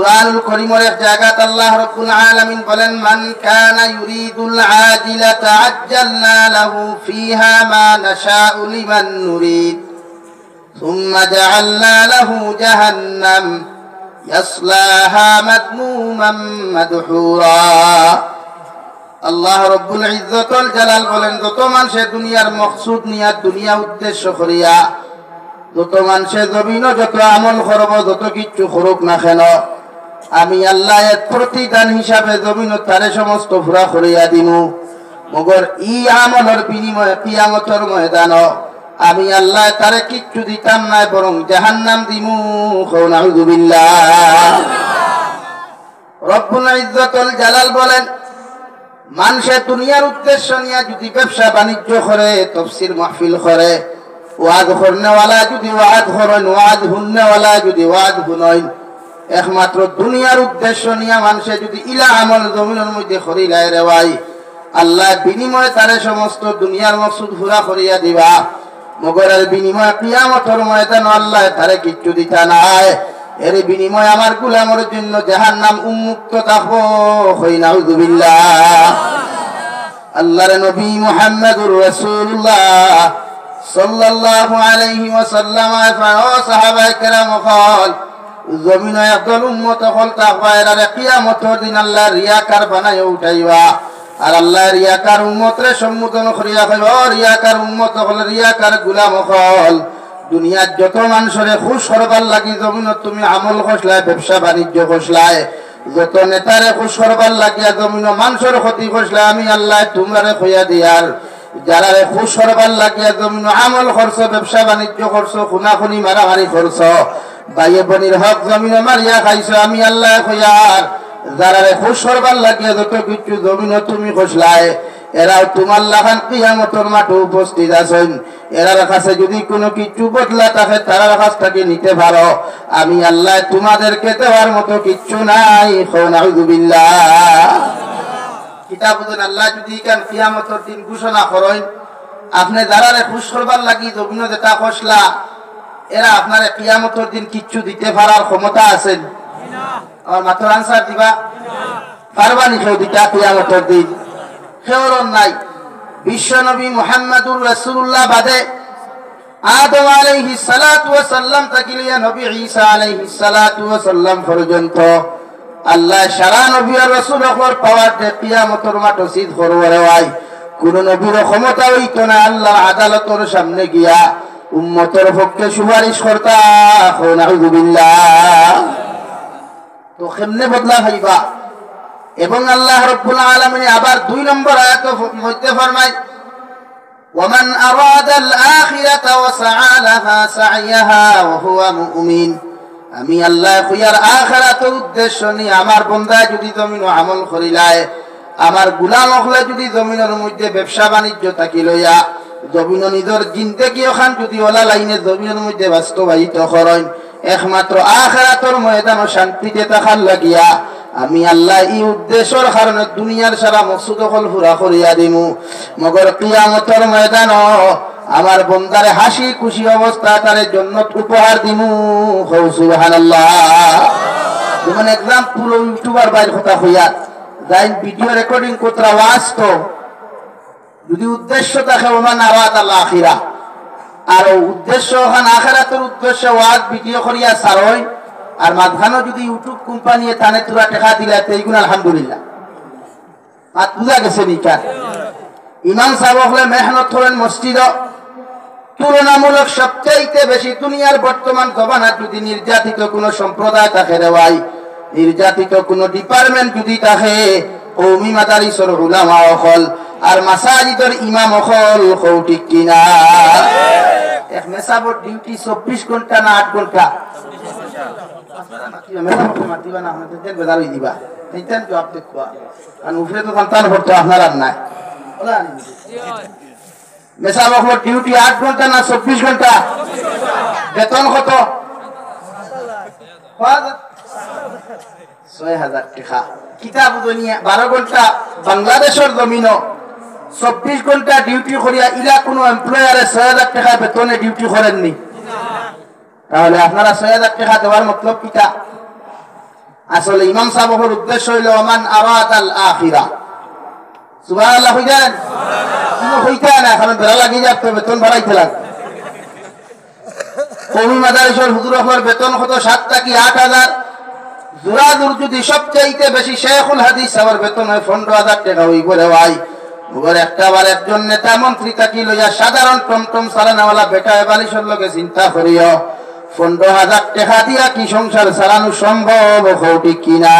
কুরআনুল কারীমের এক জায়গাতে আল্লাহ রাব্বুল আলামিন বলেন, মান কানা ইউরিদুল আজিলাতা আজ্জালনা লাহু ফিহা মা নাশাউ লিমান নুরিদ সুম্মা জাআলনা লাহু জাহান্নাম ইয়াসলাহা মাদমুমান মাদহুরা। আল্লাহ রাব্বুল ইজ্জতুল জালাল বলেন, যত মানুষে দুনিয়ার মকসুদ নিয়া দুনিয়া উদ্দেশ্য করিয়া যত মানুষে জমিনও যত আমল করব, যত কিচ্ছু করুক না কেন, আমি আল্লাহ এর প্রতিদান হিসাবে জমিন তারে সমস্ত পুরা করিয়া দিমু। মগর ই আমলের বিনিময়ে কিয়ামতের ময়দান আমি আল্লাহ তারে কিচ্ছু দিতাম না, বরং জাহান্নাম দিমু। নাউযুবিল্লাহ। রব্বুল ইজ্জতুল জালাল বলেন, মানুষের দুনিয়ার উদ্দেশ্য নিয়ে যদি ব্যবসা বাণিজ্য করে, তাফসীর মাহফিল করে, ওয়াজ করনেওয়ালা যদি ওয়াজ করেন, ওয়াজ শুননেওয়ালা যদি ওয়াজ শুনেন, একমাত্র দুনিয়ার উদ্দেশ্য নিয়ে মানুষে যদি ইলা আমল জমিনের মধ্যে করিলাই রে ভাই, আল্লাহ বিনিময়ে তারে সমস্ত দুনিয়ার মকসুদ পুরা করিয়া দিবা। মগরের বিনিময়ে কিয়ামতের ময়দান আল্লাহ তারে কিচ্ছু দিতা নাই। এর বিনিময়ে আমার গোলামের জন্য জাহান্নাম উন্মুক্ত থাকবো। নাউযুবিল্লাহ। আল্লাহর নবী মুহাম্মদুর রাসূলুল্লাহ সাল্লাল্লাহু আলাইহি ওয়াসাল্লাম ও সাহাবায়ে কেরাম কল, জমিনে একদল উম্মত হল থাকবা, এরা কিয়ামতের দিন আল্লাহ রিয়াকার বানায় উঠাইবা। আর আল্লাহ রিয়াকার উম্মতরে সম্বোধন করিয়া কইবা, ও রিয়াকার উম্মত হল, রিয়াকার গোলাম হল, দুনিয়ার যত মানুষরে খুশ করবার লাগি জমিনত তুমি আমল করছলাই, ব্যবসা বাণিজ্য করছলাই, যত নেতারে খুশ করবার লাগিয়া জমিন মানুষের ক্ষতি করছলাই, আমি আল্লাহ তোমরারে কইয়া দিয়ার যারা খুশ করবার লাগিয়া জমিন আমল করছো, ব্যবসা বাণিজ্য করছো, খুনাখুনি মারামারি করছো, ভাইয়ে বনির হক জমিন মারিয়া খাইছো, আমি আল্লাহ কইয়ার যারা খুশ করবার লাগিয়া যত কিছু জমিন তুমি করছলাই, এরাও তোমার লাগান কিয়ামতের মাঠে উপস্থিত আছেন। এরার কাছে যদি কোনো কিছু বদলা থাকে তারার কাছ থেকে নিতে পারো, আমি আল্লাহ তোমাদেরকে দেওয়ার মতো কিচ্ছু নাই। নাউযুবিল্লাহ। কিতাবুদ্দিন আল্লাহ যদি কেন কিয়ামতের দিন ঘোষণা করেন, আপনি যারা খুশ করবার লাগি জমিন যেটা খসলা, এরা আপনার কিয়ামতের দিন কিচ্ছু দিতে পারার ক্ষমতা আছেন? আমার মাত্র আনসার দিবা পারবানি? কেউ দিতা কিয়ামতের দিন কেউর নাই। বিশ্ব নবী মুহাম্মদুর রাসূলুল্লাহ বাদে আদম আলাইহিস সালাতু ওয়াস সালাম তাকিলিয়া নবী ঈসা আলাইহিস সালাতু ওয়াস সালাম পর্যন্ত আল্লাহ সারা নবী আর রাসূলদের পাওয়ার দে কিয়ামতের মাঠ সিদ্ধ করবে। ভাই কোন নবীর ক্ষমতা হইতো না আল্লাহ আদালতের সামনে গিয়া উম্মতের পক্ষে সুপারিশ করতা। নাউযুবিল্লাহ। তো কেমনে বদলা হইবা? এবং আল্লাহ রাব্বুল আলামিন আবার 2 নম্বর আয়াতে মধ্যে ফরমায়, ওয়ামান আরাদাল আখিরাতা ওয়া সাআ লাহা সা'য়াহা ওয়া হুয়া মুমিন। আমি আল্লাহ কইয়ার আখিরাতের উদ্দেশ্য নিয়ে আমার বান্দা যদি জমিন আমল করিলায়, আমার গোলাম হলে যদি জমিনের মধ্যে ব্যবসা বাণিজ্য থাকি লইয়া জমিন নিজের জিন্দেগি ওখান যদি ওলা লাইনে জমিনের মধ্যে বাস্তবায়িত করেন, একমাত্র আখিরাতের ময়দান শান্তিতে থাকার লাগিয়া আমি আল্লাহ এই উদ্দেশ্যের কারণে দুনিয়ার সারা মকসুদ হল পুরা করিয়া দিমু। মগর কিয়ামতের ময়দান আমার বন্দারে হাসি খুশি অবস্থা তারে জান্নাত উপহার দিমু। সুবহানাল্লাহ। যেমন এক্সাম্পল ইউটিউবার বাইর কথা হইয়া যাই ভিডিও রেকর্ডিং করতে ওয়াস্ত যদি উদ্দেশ্য থাকে ওমান আরাদাল আখিরা, আর উদ্দেশ্য ওখান আখিরাতের উদ্দেশ্য ওয়াজ ভিডিও করিয়া সারই, আর মাঝখানে যদি ইউটিউব কোম্পানি তানে তোরা টাকা দিলা এইগুণ আলহামদুলিল্লাহ। আর বুঝা গেছে নিকার ইমাম সাহেব হলে মেহনত করেন মসজিদ, তুলনামূলক সবচাইতে বেশি দুনিয়ার বর্তমান জমানার যদি নির্যাতিত কোনো সম্প্রদায় থাকে রে ভাই, নির্যাতিত কোনো ডিপার্টমেন্ট যদি থাকে, কওমি মাদারিসের উলামা হল আর মাসাজিদের ইমাম হল, ঠিক কিনা? এক মেসাবর ডিউটি 24 ঘন্টা না 8 ঘন্টা? ডিউটি 8 ঘন্টা না 24 ঘন্টা? বেতন কত? 6000 টাকা। কিতাব 12 ঘন্টা বাংলাদেশের জমিন 24 ঘন্টা ডিউটি করিয়া ইলা কোনো এমপ্লয়ারে 6000 টাকা বেতনে ডিউটি করেননি? তাহলে আপনারা 6000 টাকা দেওয়ার মতলব কিটা? আসলে ইমাম সাহেবের উদ্দেশ্য হইল মান আরাদাল আখিরা। সুবহানাল্লাহ হইছেন? সুবহানাল্লাহ হইতে না, এখন বেলা লাগি যাচ্ছে, বেতন বাড়াইতে লাগে। কওমি মাদারিসের হুজুর হওয়ার বেতন কত 7 থেকে 8,000। জোরাজুর যদি সবচাইতে বেশি শেখুল হাদিস আমার বেতন হয় 15,000 টাকা হইব রে ভাই। ওর একটাবার একজন নেতা মন্ত্রী থাকি লইয়া সাধারণ টমটম চালানোওয়ালা বেটা বালিশের লগে চিন্তা করিও 15,000 টাকা দিয়া কি সংসার চালানো সম্ভব? ঠিক কিনা?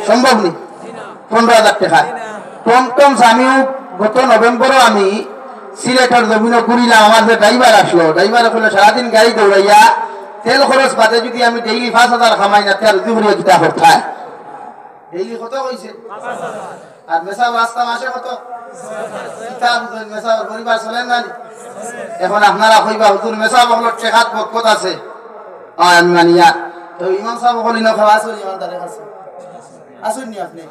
সম্ভব নি? 15,000 টাকা টমটম। আমিও গত নভেম্বরও আমি সিলেটের জমিনে ঘুরিলাম। আমার যে ড্রাইভার আসলো, ড্রাইভার হলো সারাদিন গাড়ি দৌড়াইয়া তেল খরচ বাদে যদি আমি ডেইলি 5,000 খামাই না, তেল দুপুরিয়া কিতা করতায় ডেইলি কত হইছে? আর মেসাব রাস্তা মাসে কত? কিতাব মেসাব পরিবার চলেন না। এখন আপনারা কইবা হুজুর মেসাব হলো টেকাত বকত আছে। আমি মানিয়া তো ইমাম সাহেব বলি না খাওয়া আসুন, ইমাম দারে আছে আসুন নি আপনি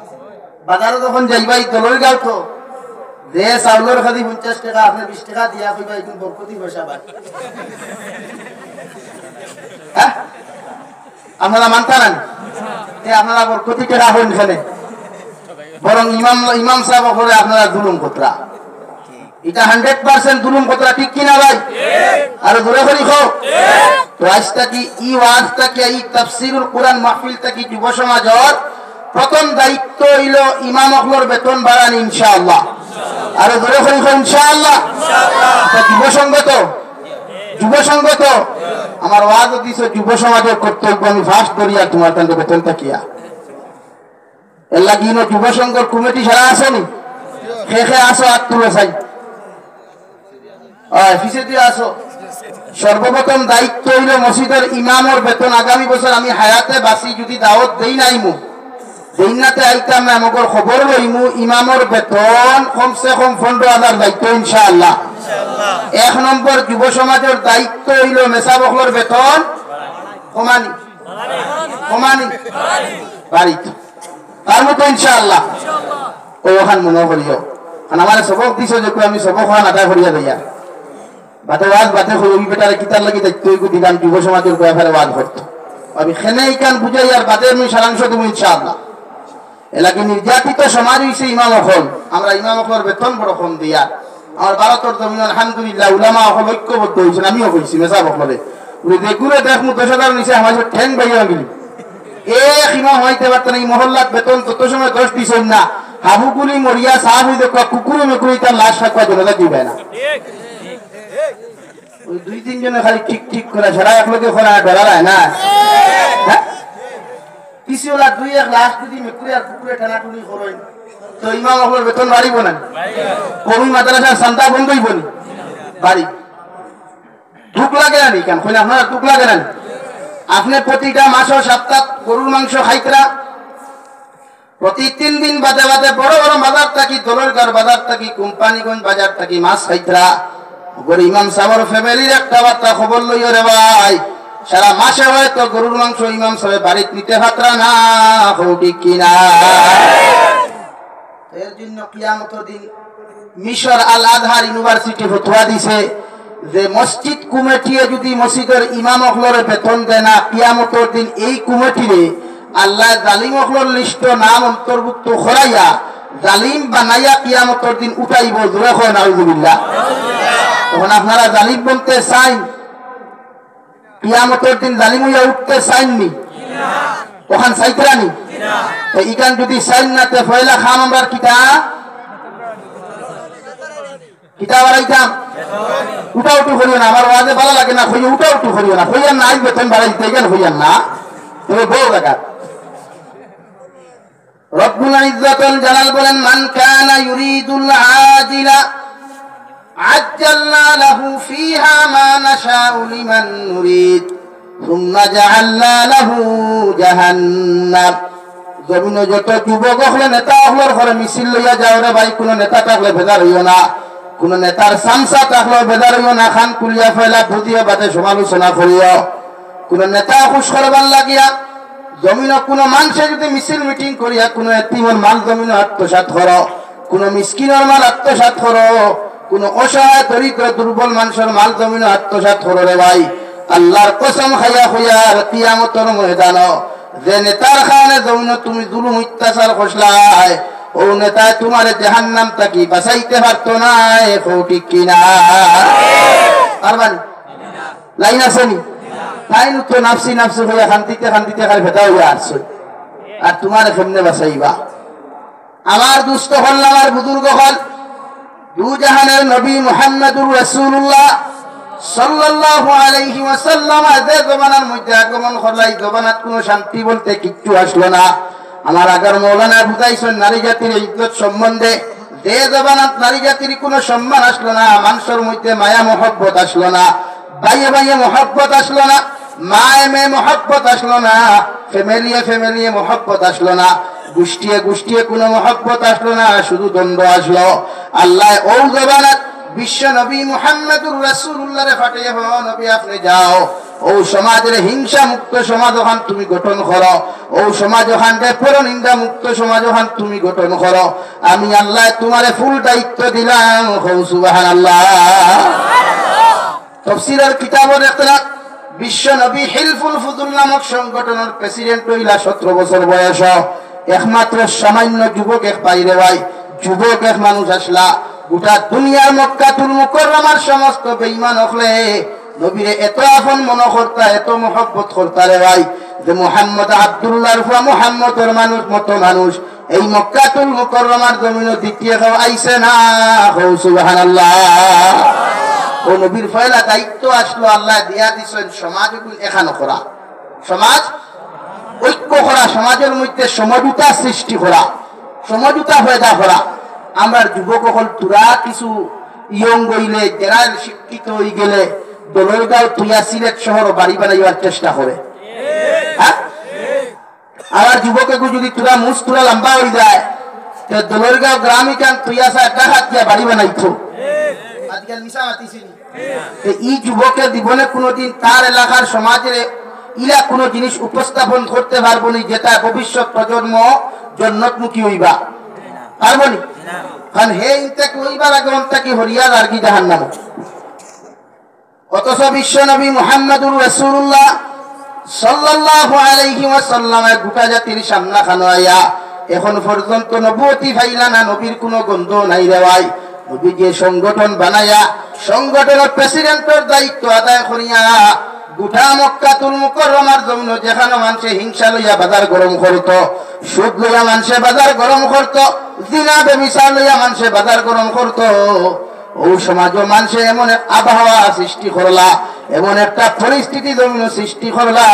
বাজারে যখন যাইবাই দলর গাও তো যে চাউলের খাদি 50 টাকা আপনি 20 টাকা দিয়া কইবা একদম বরকতি পয়সা পায়। হ্যাঁ আপনারা মানতারেন যে আপনারা বরকতি টাকা হন এখানে, বরং ইমাম সাহেব করে আপনারা জুলুম কতরা। এটা 100% জুলুম কতরা, ঠিক কিনা ভাই? আর জোরে করি খাও তো। আজ থেকে ই ওয়াজ থেকে এই তাফসীরুল কোরআন মাহফিল থেকে যুব সমাজের প্রথম দায়িত্ব হইল ইমাম অকলর বেতন বাড়ানি ইনশাআল্লাহ। আর জোরে করি খাও ইনশাআল্লাহ। যুব সংগত আমার ওয়াজ দিছে যুব সমাজের কর্তব্য। আমি ফার্স্ট করি আর তোমার তান্তে বেতন তাকিয়া এর লাগি যুব সংঘর কমিটি সারা আসেনি খে আসো আর তুলে চাই ফিসে দিয়ে আসো। সর্বপ্রথম দায়িত্ব হইল মসজিদের ইমামর বেতন। আগামী বছর আমি হায়াতে বাসি যদি দাওয়াত দেই নাইমু দিনাতে আইতাম না, আমাকে খবর লইমু ইমামর বেতন কমসে কম 15,000 দায়িত্ব ইনশাআল্লাহ। 1 নম্বর যুব সমাজের দায়িত্ব হইল মেসা বকলর বেতন কমানি বাড়িত তার মতো ইনশাআল্লাহ। ওখান মনে করিও আমার সবক দিছ যে আমি সবক আদায় করিয়া দিয়া বাতে ওয়াজ বাতে ওই বেটারে কিতার লাগি দায়িত্ব দিলাম যুব সমাজের ব্যাপারে ওয়াজ করতো। আমি খেনে কান বুঝাই আর বাদে আমি সারাংশ দেবো ইনশাআল্লাহ। এলাকি নির্যাতিত সমাজ হইছে ইমাম অকল। আমরা ইমাম অকলের বেতন বড় কম দিয়া আমার ভারতের জমিন আলহামদুলিল্লাহ উলামা অকল ঐক্যবদ্ধ হয়েছেন। আমিও কইছি মেসাব অকলে দেখুরে দেখমু 10,000 নিচে আমার ঠ্যাং বাইয়া গেলি এক ইমাম হইতে পারতেন। এই মহল্লার বেতন তত সময় 10 দিছেন না। হাবুগুলি মরিয়া সাহাব হইতে কুকুর মেকুরি তার লাশ রাখবা জনতা দিবে না। ওই 2-3 জনে খালি ঠিক করে সারা একলগে খোলা ডরায় না। হ্যাঁ পিছিওলা 2-1 লাশ যদি মেকুরি আর কুকুরে টানাটুনি করেন তো ইমাম অকলের বেতন বাড়িব না? কমি মাদ্রাসার চান্দা বন্ধ হইব নি? বাড়ি দুঃখ লাগে না কেন কইলে আপনারা দুঃখ লাগে না? আপনি প্রতিটা মাসের সপ্তাহ গরুর মাংস খাইতরা, প্রতি 3 দিন বাদে বাদে বড় বড় বাজার থাকি দলরগার বাজার থাকি কোম্পানিগঞ্জ বাজার থাকি মাছ খাইতরা। ইমাম সাহেবের ফ্যামিলির একটা বার্তা খবর লইও রে ভাই, সারা মাসে হয়তো গরুর মাংস ইমাম সাহেব বাড়িতে নিতে পাত্রা না। ঠিক কিনা? এর জন্য কিয়ামতের দিন মিশর আল আজহার ইউনিভার্সিটি ফতোয়া দিছে যে মসজিদ কমিটিয়ে যদি মসজিদের ইমাম অকলরে বেতন দেয় না, কিয়ামতের দিন এই কমিটিরে আল্লাহ জালিম অকলর লিস্ট নাম অন্তর্ভুক্ত করাইয়া জালিম বানাইয়া কিয়ামতের দিন উঠাইব। জোরে কয় নাউজুবিল্লাহ। তখন আপনারা জালিম বলতে চাইন, কিয়ামতের দিন জালিম হইয়া উঠতে চাইননি? ওখান চাইতরানি তো ইখান যদি চাইন না তে ফয়লা খাম আমরা কিতা বাড়াইতাম। উঠা করিও না, আমার ওয়াজে ভালো লাগে না হইয়া উঠা করিও না, হইয়ার না বেতন বাড়াইতে গেল হইয়ার না তুমি বউ দেখা। রব্বুল ইজ্জাতুল জালাল বলেন মান কানা ইউরিদুল আজিলা আজ্জালনা লাহু ফিহা মা নাশাউ লিমান নুরিদ সুম্মা জাআলনা লাহু জাহান্নাম। জমিনে যত যুবক হলে নেতা হলর ঘরে মিছিল লইয়া যাও রে ভাই, কোন নেতা থাকলে বেজার হইও না, কোন নেতার সামসা থাকলেও বেজার হইও না। খান কুলিয়া ফেলা বুঝিও বাদে সমালোচনা করিও। কোন নেতা খুশ করবার লাগিয়া জমিনে কোন মানুষে যদি মিছিল মিটিং করিয়া কোন এতিমের মাল জমিনে আত্মসাৎ করো, কোন মিসকিনের মাল আত্মসাৎ করো, কোন অসহায় দরিদ্র দুর্বল মানুষের মাল জমিনে আত্মসাৎ করো রে ভাই, আল্লাহর কসম খাইয়া হইয়া কিয়ামতের ময়দান যে নেতার খানে যৌন তুমি জুলুম অত্যাচার করছলাই ও নেতা তোমার জাহান্নাম থেকে বাঁচাইতে পারতো না এখন ঠিক কিনা পারবানি লাইন আসেনি তাই তো নাফসি নাফসি হইয়া শান্তিতে শান্তিতে খালি ভেতা হইয়া আসছে আর তোমার কেমনে বাঁচাইবা আমার দুস্থ হল আমার বুজুর্গ হল দু জাহানের নবী মুহাম্মদুর রাসূলুল্লাহ সাল্লাল্লাহু আলাইহি ওয়াসাল্লাম যে জমানার মধ্যে আগমন করলাই জমানাত কোনো শান্তি বলতে কিচ্ছু আসলো না আমার আগের মৌলানা বুঝাইছেন নারী জাতির ইজ্জত সম্বন্ধে যে জমানাত নারী জাতির কোনো সম্মান আসলো না মানুষের মধ্যে মায়া মহব্বত আসলো না ভাইয়ে ভাইয়ে মহব্বত আসলো না মায়ে মেয়ে মহব্বত আসলো না ফ্যামিলিয়ে মহব্বত আসলো না গোষ্ঠীয়ে কোনো মহব্বত আসলো না শুধু দ্বন্দ্ব আসলো আল্লাহ ও জবানাত বিশ্ব নবী মুহাম্মদুর রাসূলুল্লাহ রে ফাটিয়ে নবী আপনি যাও ও সমাজের হিংসা মুক্ত সমাজ ওখান তুমি গঠন করো ও সমাজ ওখান পরনিন্দা মুক্ত সমাজ ওখান তুমি গঠন করো আমি আল্লাহ তোমারে ফুল দায়িত্ব দিলাম সুবহানাল্লাহ তাফসীরের কিতাবের একটা বিশ্ব নবী হিলফুল ফুদুল নামক সংগঠনের প্রেসিডেন্ট হইলা 17 বছর বয়স একমাত্র সামান্য যুবক এক পাইরে ভাই যুবক এক মানুষ আসলা গোটা দুনিয়ার মক্কাতুল মুকাররমার সমস্ত বেঈমান হলে নবীরে এত আপন মনে করতা এত মহব্বত করতা রে ভাই যে মুহাম্মদ আব্দুল্লাহর ফুয়া মুহাম্মদের মানুষ মতো মানুষ এই মক্কাতুল মুকাররমার জমিনে দ্বিতীয় কেউ আইছে না সুবহানাল্লাহ ও নবীর ফয়লা দায়িত্ব আসলো আল্লাহ দিয়া দিছেন সমাজ এখানো করা সমাজ ঐক্য করা সমাজের মধ্যে সমঝোতা সৃষ্টি করা সমঝোতা পয়দা করা আমার যুবক হল তোরা কিছু ইয়ং গইলে যারা শিক্ষিত হয়ে গেলে দলরগাঁও তুইয়া সিলেট শহর বাড়ি বানাইবার চেষ্টা করে হ্যাঁ আমার যুবককে যদি তোরা মুস তোরা লম্বা হয়ে যায় তো দলরগাঁও গ্রামে কান তুইয়া সা ডাকাত দিয়া বাড়ি বানাইতো আজকাল মিশা মাতিছিনি এই যুবকের জীবনে কোনোদিন তার এলাকার সমাজের ইলা কোনো জিনিস উপস্থাপন করতে পারবো না যেটা ভবিষ্যৎ প্রজন্ম জন্নতমুখী হইবা পারবো না কারণ হে ইনতাকে হইবার আগে অন্তাকে হরিয়ার আর কি জাহান্নাম অথচ বিশ্ব নবী মুহাম্মদুর রাসূলুল্লাহ সাল্লাল্লাহু আলাইহি ওয়াসাল্লাম গোটা জাতির সামনা খানো আয়া এখন পর্যন্ত নবুয়তি ফাইলা না নবীর কোনো গন্ধ নাই রে ভাই নবী যে সংগঠন বানায়া সংগঠনের প্রেসিডেন্টের দায়িত্ব আদায় করিয়া গোটা মক্কাতুল মুকাররমার জন্য যেখানে মানুষে হিংসা লইয়া বাজার গরম করত সুদ লইয়া মানুষে বাজার গরম করত জিনা ব্যভিচার লইয়া মানুষে বাজার গরম করত ও সমাজ মানুষে এমন এক আবহাওয়া সৃষ্টি করলা এমন একটা পরিস্থিতি জমিন সৃষ্টি করলা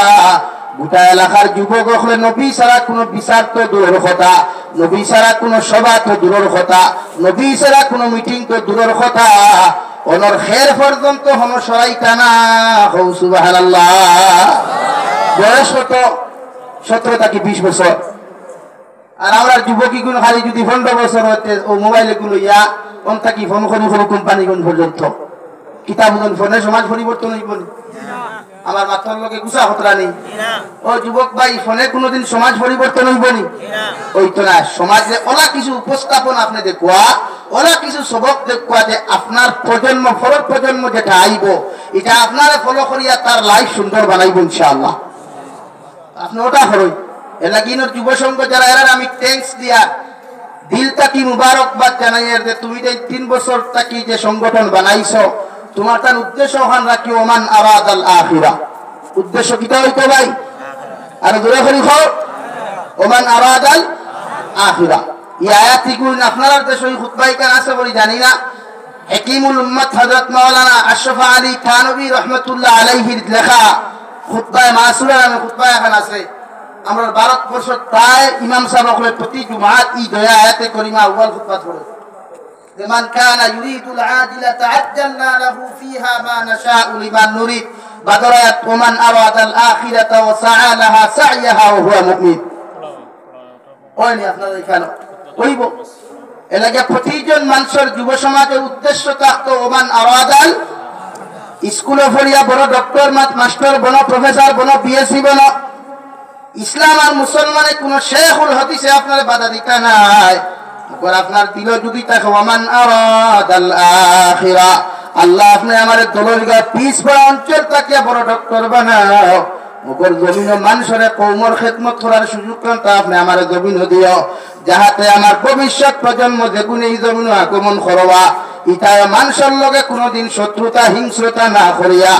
গোটা এলাকার যুবক হলে নবী ছাড়া কোনো বিচার তো দূরের কথা নবী ছাড়া কোনো সভা তো দূরের কথা নবী ছাড়া কোনো মিটিং তো দূরের কথা ওনর খের পর্যন্ত হন সরাইতা না সুবহানাল্লাহ বয়স কত 17 থেকে 20 বছর আর আমরা যুবকী গুণ খালি যদি 15 বছর হতে ও মোবাইলে গুলো ইয়া কোন থাকি ফোন করি কোনো কোম্পানি গুণ পর্যন্ত কিতাব গুণ ফোনে সমাজ পরিবর্তন হইব না আমার মাথার লগে গুছা হতরা নেই ও যুবক ভাই ফোনে কোনোদিন সমাজ পরিবর্তন হইব নি ওই তো না সমাজে ওলা কিছু উপস্থাপন আপনি দেখুয়া ওলা কিছু সবক দেখুয়া যে আপনার প্রজন্ম পরের প্রজন্ম যেটা আইব এটা আপনারা ফলো করিয়া তার লাইফ সুন্দর বানাইব ইনশাআল্লাহ আপনি ওটা করুন এর লাগি যুব সংঘ যারা এরা আমি থ্যাঙ্কস দিয়া দিল থাকি মুবারকবাদ জানাই যে তুমি যে 3 বছর থাকি যে সংগঠন বানাইছো তোমার তার উদ্দেশ্য ওখান রাখি ওমান আরাদাল আখিরা উদ্দেশ্য কিটা হইতো ভাই আর দূরে করি খাও ওমান আরাদাল আখিরা এই আয়াতগুলো আপনারা দেশে খুতবাই কার আছে বলি জানি না হাকিমুল উম্মত হযরত মাওলানা আশরাফ আলী থানভী রাহমাতুল্লাহ আলাইহির লেখা খুতবায়ে মাসুরা নামে খুতবা এখন আছে আমরা ভারতবর্ষ প্রায় ইমাম সাহেব হলে প্রতি জুমাত এই দয়া আয়াতে করিমা আউয়াল খুতবা পড়ে لمن كان يريد العاجلة عجلنا له فيها ما نشاء لمن نريد بدرت ومن أراد الآخرة وسعى لها سعيها وهو مؤمن ওইনি আপনারা এখানে কইব এলাকা প্রতিজন মানুষের যুব সমাজের উদ্দেশ্য থাকতো ওমান আরাদাল স্কুলে পড়িয়া বড় ডক্টর মাস্টার বনো প্রফেসর বনো বিএসসি বনো ইসলাম আর মুসলমানের কোন শেখুল হাদিসে আপনার বাধা দিতে নাই আর আপনার দিল যদি থাকে ওমান আরাদাল আখিরা আল্লাহ আপনি আমারে দলরগা পিস পড়া অঞ্চল তাকে বড় ডক্টর বানাও মগর জমিন মানুষের কৌমর খেদমত করার সুযোগ তা আপনি আমার জমিন দিও যাহাতে আমার ভবিষ্যৎ প্রজন্ম যেগুলো এই জমিন আগমন করবা ইটায় মানুষের লগে কোনোদিন শত্রুতা হিংস্রতা না করিয়া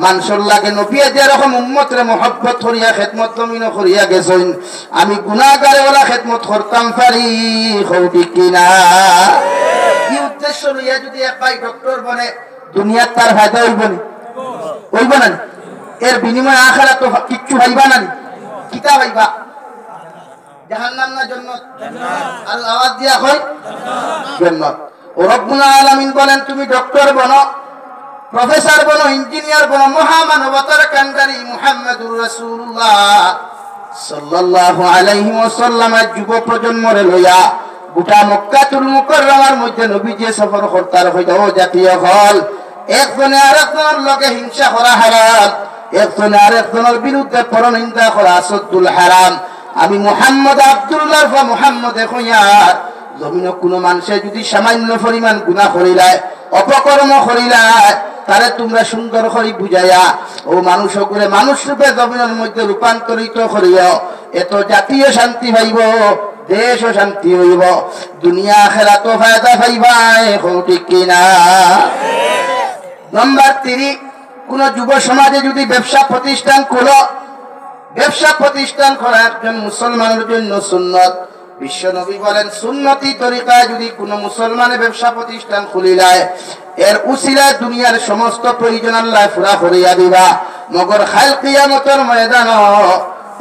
মানুষের লাগে নবিয়া যেরকম উম্মতরে মহব্বত করিয়া খেদমত জমিন করিয়া গেছেন আমি গুনাহগারে ওলা খেদমত করতাম পারি ঠিক কিনা কি উদ্দেশ্য লইয়া যদি এক ভাই ডক্টর বনে দুনিয়ার তার ফায়দা হইব না এর বিনিময়ে আখিরাত তো কিচ্ছু হইবা না কিতা হইবা জাহান্নাম না জান্নাত আর আওয়াজ দিয়া কই জান্নাত ও রব্বুল আলামিন বলেন তুমি ডক্টর বনো প্রফেসর বনো ইঞ্জিনিয়ার বনো মহামানবতার কান্ডারি মুহাম্মদুর রাসূলুল্লাহ সাল্লাল্লাহু আলাইহি ওয়াসাল্লাম যুব প্রজন্মরে লইয়া গোটা মক্কাতুল মুকাররমার মধ্যে নবীজি সফর করতার হইতো জাতীয় হল একজনে আরেকজনের লগে হিংসা করা হারাম একজনে আরেকজনের বিরুদ্ধে পরনিন্দা করা সদ্দুল হারাম আমি মুহাম্মদ আব্দুল্লাহ বা মুহাম্মদে কইয়ার জমিনে কোনো মানুষে যদি সামান্য পরিমাণ গুনাহ করিলায় অপকর্ম করিলায় তারে তোমরা সুন্দর করে বুঝাইয়া ও মানুষ করে মানুষ রূপে জমিনের মধ্যে রূপান্তরিত করিও এত জাতীয় শান্তি পাইব দেশ শান্তি হইব দুনিয়া আখিরাত ফায়দা পাইবা ঠিক কিনা নাম্বার 3 কোন যুব সমাজে যদি ব্যবসা প্রতিষ্ঠান খোলো ব্যবসা প্রতিষ্ঠান করা একজন মুসলমানের জন্য সুন্নত বিশ্ব নবী বলেন সুন্নতি তরিকায় যদি কোনো মুসলমানে ব্যবসা প্রতিষ্ঠান খুলিলায় এর উসিলায় দুনিয়ার সমস্ত প্রয়োজন আল্লাহ পুরা করিয়া দিবা মগর খাল কিয়ামতের ময়দান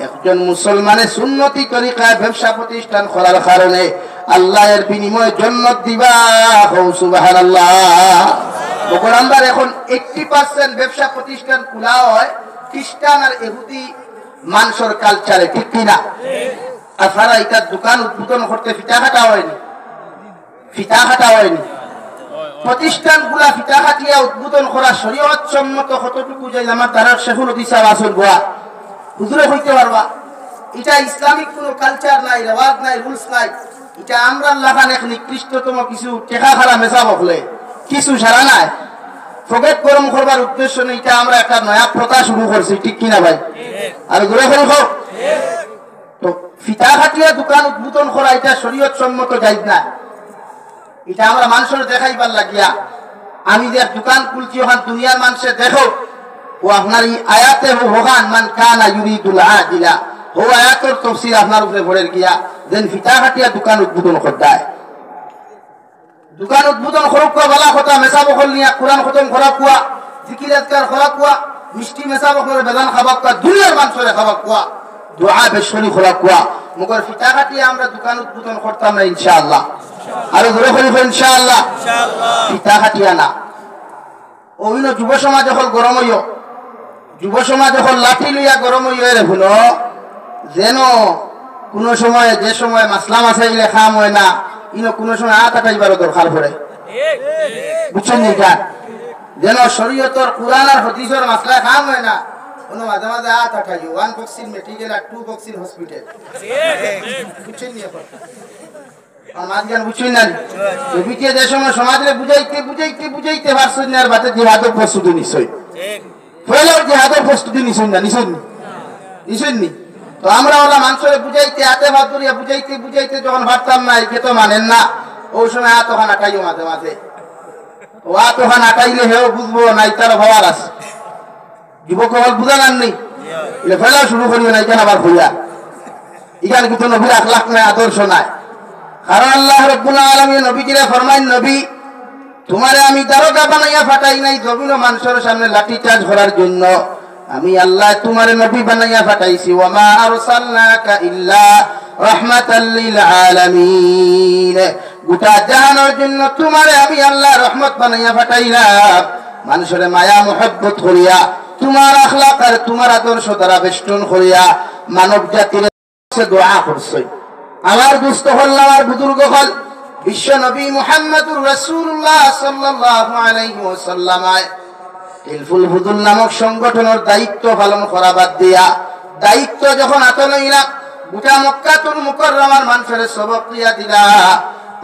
একজন মুসলমানে সুন্নতি তরিকায় ব্যবসা প্রতিষ্ঠান করার কারণে আল্লাহ এর বিনিময়ে জান্নাত দিবা সুবহানাল্লাহ মগর আমরা এখন 80% ব্যবসা প্রতিষ্ঠান খোলা হয় খ্রিস্টান আর ইহুদি মানুষের কালচারে ঠিক কিনা আপনারা এটা দোকান উদ্বোধন করতে ফিতা কাটা হয়নি প্রতিষ্ঠান গুলা ফিতা কাটিয়া উদ্বোধন করা শরীয়ত সম্মত কতটুকু যাই আমার তারা শেখুল দিশা আসল গোয়া হুজুরে হইতে পারবা এটা ইসলামিক কোনো কালচার নাই রেওয়াজ নাই রুলস নাই এটা আমরা লাগান এক নিকৃষ্টতম কিছু টেকা খারা মেশা বকলে কিছু সারা নাই ফগেট গরম করবার উদ্দেশ্য নেই এটা আমরা একটা নয়া প্রথা শুরু করছি ঠিক কিনা ভাই আর ঘুরে ফেল হোক তো ফিতা খাটিয়া দোকান উদ্বোধন করা এটা শরীয়ত সম্মত যাইজ না এটা আমরা মানুষের দেখাইবার লাগিয়া আমি যে দোকান খুলছি ওখান দুনিয়ার মানুষের দেখো ও আপনার এই আয়াতে হোগান মান কানা ইউরিদুল আজিলা ও আয়াতের তাফসীর আপনার উপরে পড়ে গিয়া যেন ফিতা খাটিয়া দোকান উদ্বোধন করতায় দোকান উদ্বোধন করুক বলা কথা মেসা বকল নিয়া কোরআন খতম করা কুয়া জিকির আজকার করা কুয়া মিষ্টি মেসা বকলের বেদান খাবা কুয়া দুনিয়ার মানুষের খাবা কুয়া দোয়া বেশরি করা কুয়া মগর ফিতা কাটিয়ে আমরা দোকান উদ্বোধন করতাম না ইনশাআল্লাহ আর ধরে করিব ইনশাআল্লাহ ফিতা কাটিয়া না ওইন যুব সমাজ যখন গরম হইও যুব সমাজ যখন লাঠি লইয়া গরম হইও রে ভুলো যেন কোনো সময় যে সময় মাসলা মাসাইলে খাম হয় না ইনো কোনো সময় আত আটাইবার দরকার পড়ে বুঝছেন নি গান যেন শরীয়তর কুরআন আর হাদিসের মাসলা খাম হয় না কোনো মাঝে মাঝে আত আটাইও 1 বক্সিন মেডিকেল আর 2 বক্সিন হসপিটাল বুঝছেন নি এখন আমার জ্ঞান বুঝছেন না বিটিয়ে যে সময় সমাজে বুঝাইতে পারছেন না আর বাতে জিহাদের প্রস্তুতি নিশ্চয় ঠিক হলো জিহাদের প্রস্তুতি নিছেন না নিছেন নি তো আমরা ওলা মানুষের বুঝাইতে হাতে ভাত ধরিয়া বুঝাইতে যখন ভাবতাম না একে তো মানেন না ওই সময় হাত ওখানে আটাইও মাঝে মাঝে ও হাত ওখানে আটাইলে হেও বুঝবো না তার ভাবার আছে যুবক হল বুঝানার নেই ফেলা শুরু করিও না এখানে আবার ভুইয়া এখানে কিন্তু নবীর আখলাক নাই আদর্শ নাই কারণ আল্লাহ রাব্বুল আলামিন নবীজিরে ফরমাইন নবী তোমারে আমি দারোগা বানাইয়া ফাটাই নাই জমিন মানুষের সামনে লাঠি চার্জ করার জন্য আমি আল্লাহ তোমারে নবী বানাইয়া পাঠাইছি ওয়া মা আরসালনাকা ইল্লা রাহমাতাল লিল আলামিন গোটা জাহানের জন্য তোমারে আমি আল্লাহ রহমত বানাইয়া পাঠাইলাম মানুষের মায়া মোহব্বত করিয়া তোমার আখলাক আর তোমার আদর্শ দ্বারা বেষ্টন করিয়া মানব জাতির কাছে দোয়া করছই আমার দুস্থ হল আমার বুজুর্গ হল বিশ্ব নবী মুহাম্মদুর রাসূলুল্লাহ সাল্লাল্লাহু আলাইহি ওয়াসাল্লাম ইলফুল ফুদুল নামক সংগঠনের দায়িত্ব পালন করা বাদ দিয়া দায়িত্ব যখন হাতে লইলা গোটা মক্কাতুল মুকাররমার মানুষের সবক দিয়া দিলা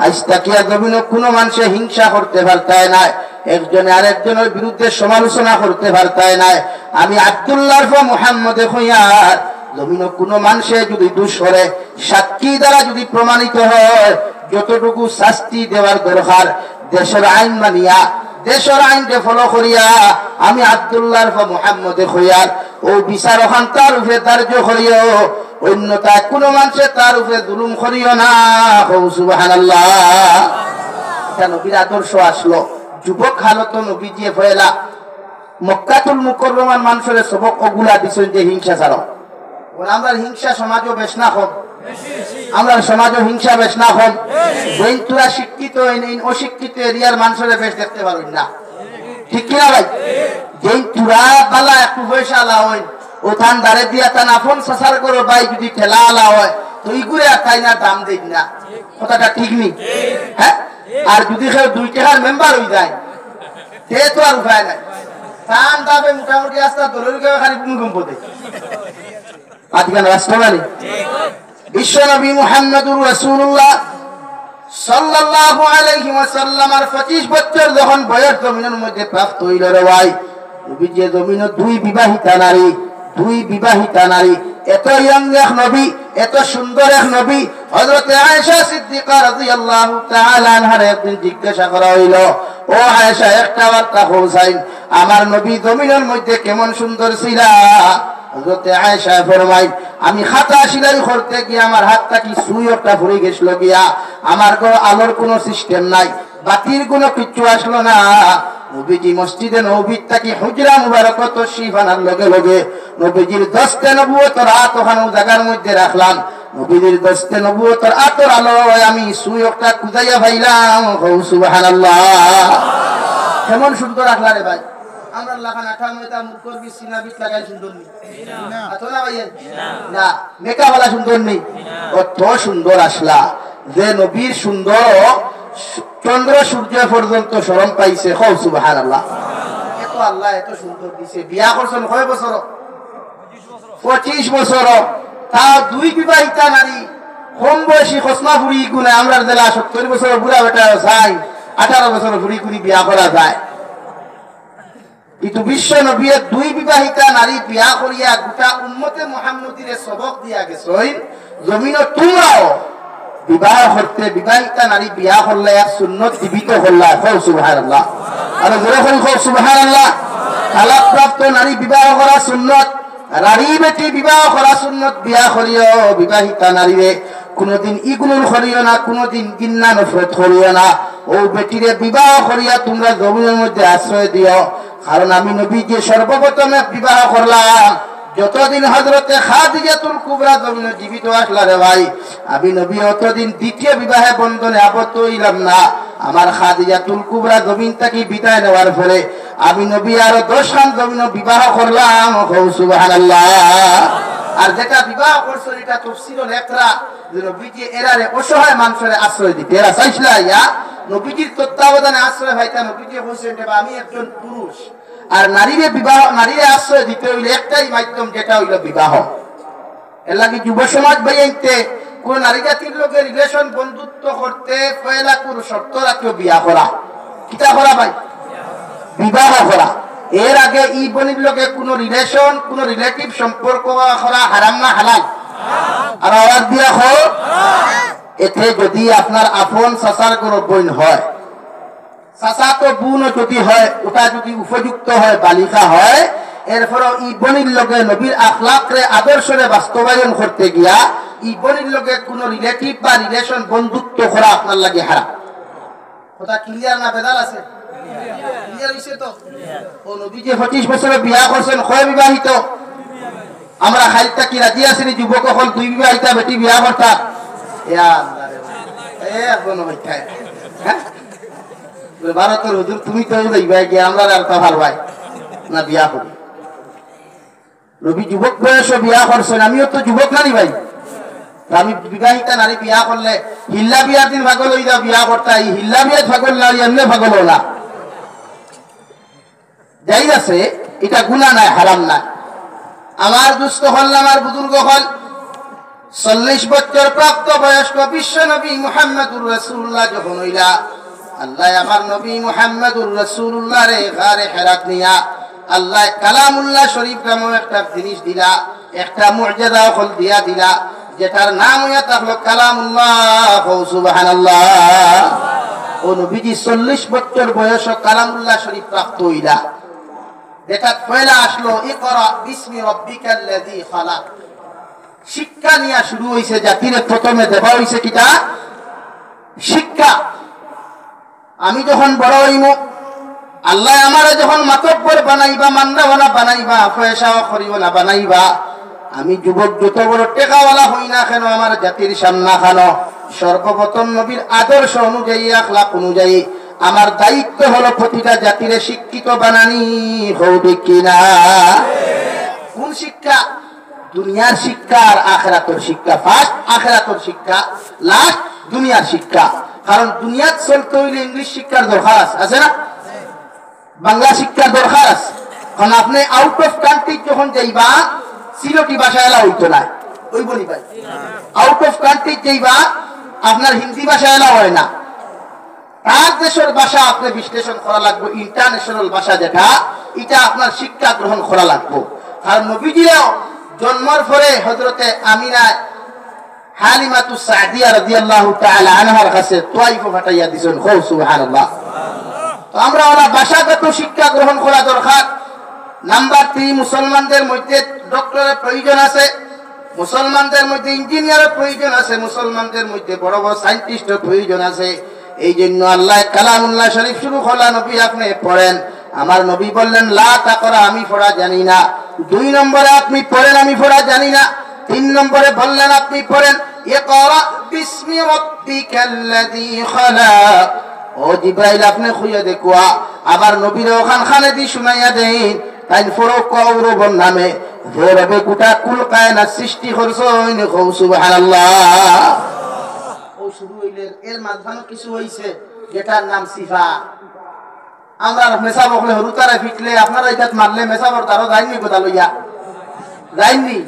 আজ তাকিয়া জমিনে কোনো মানুষে হিংসা করতে পারতায় না একজনে আরেকজনের বিরুদ্ধে সমালোচনা করতে পারতায় না। আমি আব্দুল্লাহর পর মুহাম্মদে হইয়ার জমিন কোনো মানুষে যদি দোষ করে সাক্ষী দ্বারা যদি প্রমাণিত হয় যতটুকু শাস্তি দেওয়ার দরকার দেশের আইন মানিয়া দেশের আইনকে ফলো করিয়া আমি আব্দুল্লাহর পর মুহাম্মদে হইয়ার ও বিচার ওখান তার উপরে ধার্য করিও, অন্যতা কোনো মানুষের তার উপরে জুলুম করিও না। সুবহানাল্লাহ। এটা নবীর আদর্শ আসলো। যুবক হালত নবীজি ফয়লা মক্কাতুল মুকাররমার মানুষের সবক ওগুলা দিছেন যে হিংসা ছাড়ো। আমরা হিংসা সমাজও বেশ না হোক, আমরা সমাজও হিংসা বেশ না হোক। যেই তোরা শিক্ষিত অশিক্ষিত এরিয়ার মানুষের বেশ দেখতে পারবেন না, ঠিক কিনা ভাই? যেই তোরা বালা একটু পয়সা আলা হয় ও থান দাঁড়ে দিয়া তান আপন সাসার করো ভাই যদি ঠেলা আলা হয় তো ইগুলো তাই না দাম দেই না, কথাটা ঠিক নেই? হ্যাঁ, আর যদি কেউ 2 টাকার মেম্বার হয়ে যায় সে তো আর উপায় নাই। টান দাবে মোটামুটি আস্তা দলের কেউ খালি ভূমিকম্প দেয়। আজকাল রাষ্ট্রবাণী বিশ্বনবী মুহাম্মদুর রাসূলুল্লাহ সাল্লাল্লাহু আলাইহি ওয়াসাল্লামের 25 বছর যখন বয়স জমিনের মধ্যে প্রাপ্ত হইল রে ভাই, নবীজি জমিনে 2 বিবাহিতা নারী এত ইয়ং এক নবী, এত সুন্দর এক নবী। হযরত আয়েশা সিদ্দিকা রাদিয়াল্লাহু তাআলা আনহার একদিন জিজ্ঞাসা করা হইল, ও আয়েশা একটা বার্তা হোসাইন আমার নবী জমিনের মধ্যে কেমন সুন্দর ছিলা? হযরত আয়েশা ফরমাই, আমি খাতা সেলাই করতে গিয়ে আমার হাতটা কি সুই একটা ফুরে গেছিল গিয়া, আমার গো আলোর কোনো সিস্টেম নাই, বাতির কোনো কিচ্ছু আসলো না। নবীজি মসজিদে নববীর থাকি হুজরা মুবারকত তশরীফ আনার লগে লগে নবীজির দস্তে নবুয়তের হাত ওখানে জায়গার মধ্যে রাখলাম। নবীজির দস্তে নবুয়তের হাতের আলোয় আমি সুই একটা খুঁজাইয়া পাইলাম। সুবহানাল্লাহ। কেমন সুন্দর রাখলা রে ভাই। আমরা লাখান 98টা মুখর বি সিনা বিট লাগাই সুন্দর নেই না, আতো না ভাই না, মেকা वाला সুন্দর নেই। কত সুন্দর আসলা যে নবীর সুন্দর চন্দ্র সূর্য পর্যন্ত শরম পাইছে। সুবহানাল্লাহ। এত আল্লাহ এত সুন্দর দিছে। বিয়া করছেন কয় বছর? 25 বছর। তাও 2 বিবাহিতা নারী, কম বয়সী খসমা বুড়ি গুনে আমরা জেলা 70 বছর বুড়া বেটা যায়, 18 বছর বুড়ি কুড়ি বিয়া করা যায়। কিন্তু বিশ্ব নবী 2 বিবাহিতা নারী বিয়া করিয়া গোটা উম্মতে মুহাম্মদীর সবক দিয়া গেছেন। জমিন তোমরাও বিবাহ করতে বিবাহিতা নারী বিয়া করলে এক সুন্নত জীবিত করলা। সুবহানাল্লাহ। আর জোরে কই সুবহানাল্লাহ। তালাক প্রাপ্ত নারী বিবাহ করা সুন্নত, নারী বেটি বিবাহ করা সুন্নত। বিয়া করিও বিবাহিতা নারীরে কোনদিন ইগুলোর করিও না, কোনদিন গিন্না নফরত করিও না। ও বেটিরে বিবাহ করিয়া তোমরা জমিনের মধ্যে আশ্রয় দিও। কারণ আমি নবী যে সর্বপ্রথমে বিবাহ করলাম যতদিন হযরতে খাদিজাতুল কুবরা জমিনে জীবিত আসলা রে ভাই, আমি নবী অতদিন দ্বিতীয় বিবাহে বন্ধনে আবদ্ধ হইলাম না। আমার খাদিজাতুল কুবরা জমিন থেকে বিদায় নেওয়ার পরে আমি নবী আরো 10 খান জমিনে বিবাহ করলাম। সুবহানাল্লাহ। আর যেটা বিবাহ করছে এটা তাফসীরুল ইকরা যে নবীজি এরারে অসহায় মানুষের আশ্রয় দিতে এরা চাইছিলা ইয়া নবীজির তত্ত্বাবধানে আশ্রয় পাইতা। নবীজি বলেছেন যে আমি একজন পুরুষ আর নারীরে বিবাহ, নারীরে আশ্রয় দিতে হইলে একটাই মাধ্যম, যেটা হইল বিবাহ। এর লাগি যুব সমাজ ভাইতে কোন নারী জাতির লোকে রিলেশন বন্ধুত্ব করতে পয়লা কোন শর্ত রাখিও বিয়া করা। কিটা করা ভাই? বিবাহ করা। এর আগে ই বনির লোকে কোন রিলেশন, কোন রিলেটিভ সম্পর্ক করা হারাম না হালাল? আর আওয়াজ দিয়া হোক। এতে যদি আপনার আপন চাচার কোন বোন হয়, চাচা তো বোনও যদি হয়, ওটা যদি উপযুক্ত হয়, বালিকা হয়, এরপরে ই বনির লগে নবীর আখলাকরে আদর্শরে বাস্তবায়ন করতে গিয়া ই বনির লগে কোন রিলেটিভ বা রিলেশন বন্ধুত্ব করা আপনার লাগে হারাম। কথা ক্লিয়ার না বেদাল আছে? ক্লিয়ার হইছে তো? ও নবী যে 25 বছরে বিয়া করছেন, কয় বিবাহিত? আমরা খাইতা কি রাজি আছি নি যুবক হল 2 বিবাহিতা বেটি বিয়া করতা? ইয়া আল্লাহ রে, এখন হইতা হ্যাঁ ভারতের হুজুর তুমি তো যাইবা গিয়ে আমরা আর তা ভাল ভাই না বিয়া করি। নবী যুবক বয়সে বিয়া করছেন, আমিও তো যুবক নারী ভাই। আমি বিবাহিতা নারী বিয়া করলে হিল্লা বিয়ার দিন ভাগল হয়ে যাও বিয়া করতা, এই হিল্লা বিয়াত ভাগল নারী এমনি ভাগল না যাই আছে, এটা গুনাহ নাই, হারাম না। আমার দুস্থ হল, আমার বুজুর্গ হল 40 বছর প্রাপ্ত বয়স্ক বিশ্ব নবী মুহাম্মদুর রাসূলুল্লাহ যখন হইলা আল্লাহ আমার নবী মুহাম্মদুর রাসূলুল্লাহ রে গারে হেরাত নিয়া আল্লাহ কালামুল্লাহ শরীফ নামে একটা জিনিস দিলা, একটা মুজিজা হল দিয়া দিলা, যেটার নাম হইয়া থাকলো কালামুল্লাহ। সুবহানাল্লাহ। ও নবীজি 40 বছর বয়স কালামুল্লাহ শরীফ প্রাপ্ত হইলা, যেটা পয়লা আসলো ইকরা বিসমি রাব্বিকাল্লাযী খালাক। শিক্ষা নিয়া শুরু হইছে, জাতিরে প্রথমে দেওয়া হইছে কিটা শিক্ষা। আমি যখন বড় হইমু, আল্লাহ আমারে যখন মাতব্বর বানাইবা, মান্দাওয়ালা বানাইবা, পয়সা খরিওয়ালা বানাইবা, আমি যুবক যত বড় টেকাওয়ালা হই না কেন, আমার জাতির সামনা খানো সর্বপ্রথম নবীর আদর্শ অনুযায়ী, আখলাক অনুযায়ী আমার দায়িত্ব হলো প্রতিটা জাতিরে শিক্ষিত বানানি। হৌবে কিনা? কোন শিক্ষা? দুনিয়ার শিক্ষা আর আখিরাতের শিক্ষা। ফার্স্ট আখিরাতের শিক্ষা, লাস্ট দুনিয়ার শিক্ষা। কারণ দুনিয়াত চলতে হইলে ইংলিশ শিক্ষার দরকার আছে না, বাংলা শিক্ষার দরকার আছে। কারণ আপনি আউট অফ কান্ট্রি যখন যাইবা, সিলোটি ভাষা এলা হইতো না, ওই বলি ভাই। আউট অফ কান্ট্রি যাইবা, আপনার হিন্দি ভাষা এলা হয় না, তার দেশের ভাষা আপনি বিশ্লেষণ করা লাগবে। ইন্টারন্যাশনাল ভাষা যেটা, এটা আপনার শিক্ষা গ্রহণ করা লাগবে। আর নবীজিও জন্মের পরে হযরতে আমিনা হালিমাতুস সাদিয়া রাদিয়াল্লাহু তাআলা আনহার কাছে তাইফ ফাটাইয়া দিছেন। সুবহানাল্লাহ। তো আমরা ওরা ভাষাগত শিক্ষা গ্রহণ করা দরকার। নাম্বার 3, মুসলমানদের মধ্যে ডক্টরের প্রয়োজন আছে, মুসলমানদের মধ্যে ইঞ্জিনিয়ারের প্রয়োজন আছে, মুসলমানদের মধ্যে বড় বড় সায়েন্টিস্টের প্রয়োজন আছে। এই জন্য আল্লাহ কালামুল্লাহ শরীফ শুরু করলা, নবী আপনি পড়েন। আমার নবী বললেন লা তাকরা, আমি পড়া জানি না। 2 নম্বরে আপনি পড়েন, আমি পড়া জানি না। 3 নম্বরে বললেন আপনি পড়েন ইকরা বিসমি রাব্বিকাল্লাযী খালাক। ও জিবরাইল আপনি খুঁজে দেখুয়া, আবার নবীর ওখান খানে দি শুনাইয়া দেন, তাই ফরো কৌরবর নামে ভৈরবে গোটা কুল কায়নাত সৃষ্টি করছেন। সুবহানাল্লাহ। ও শুরু হইলে এর মাঝখানে কিছু হইছে যেটার নাম সিফা। আমরা মেসা বকলে হরুতারে ফিটলে আপনারা এটা মারলে মেসাবর তারও যায়নি, কোথা লইয়া যায়নি।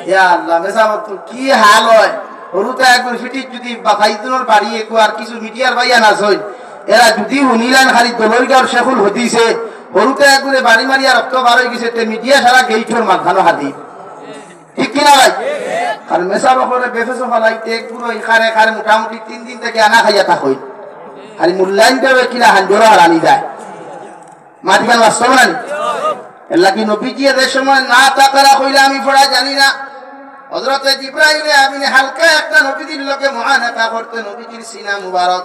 ইয়া আল্লাহ, মেসাবর তো কি হাল হয়। হরুতা একবার ফিটির যদি বা ফাইজুনের বাড়ি একো আর কিছু মিডিয়ার ভাইয়া না সই, এরা যদি শুনিলেন খালি দলইগাঁওর শেখুল হতিছে, হরুতা একবারে বাড়ি মারিয়া রক্ত বার হয়ে গেছে, মিডিয়া সারা গেইঠোর মাঝখানো হাতি, ঠিক কিনা ভাই? আর মেসা বকলে বেফেসো ফলাইতে একগুলো এখানে এখানে মোটামুটি 3 দিন থেকে আনা খাইয়া থাকই, খালি মূল্যায়ন দেবে কিনা হাঞ্জরা আর আনি যায় মাটিকান বাস্তব না। এল্লা কি নবীজি এদের সময় না তাকারা কইলে আমি পড়া জানি না। হযরতে জিবরাইল আমিনে হালকা একটা নবীজির লোকে মুআনাকা করতে, নবীজির সিনা মুবারক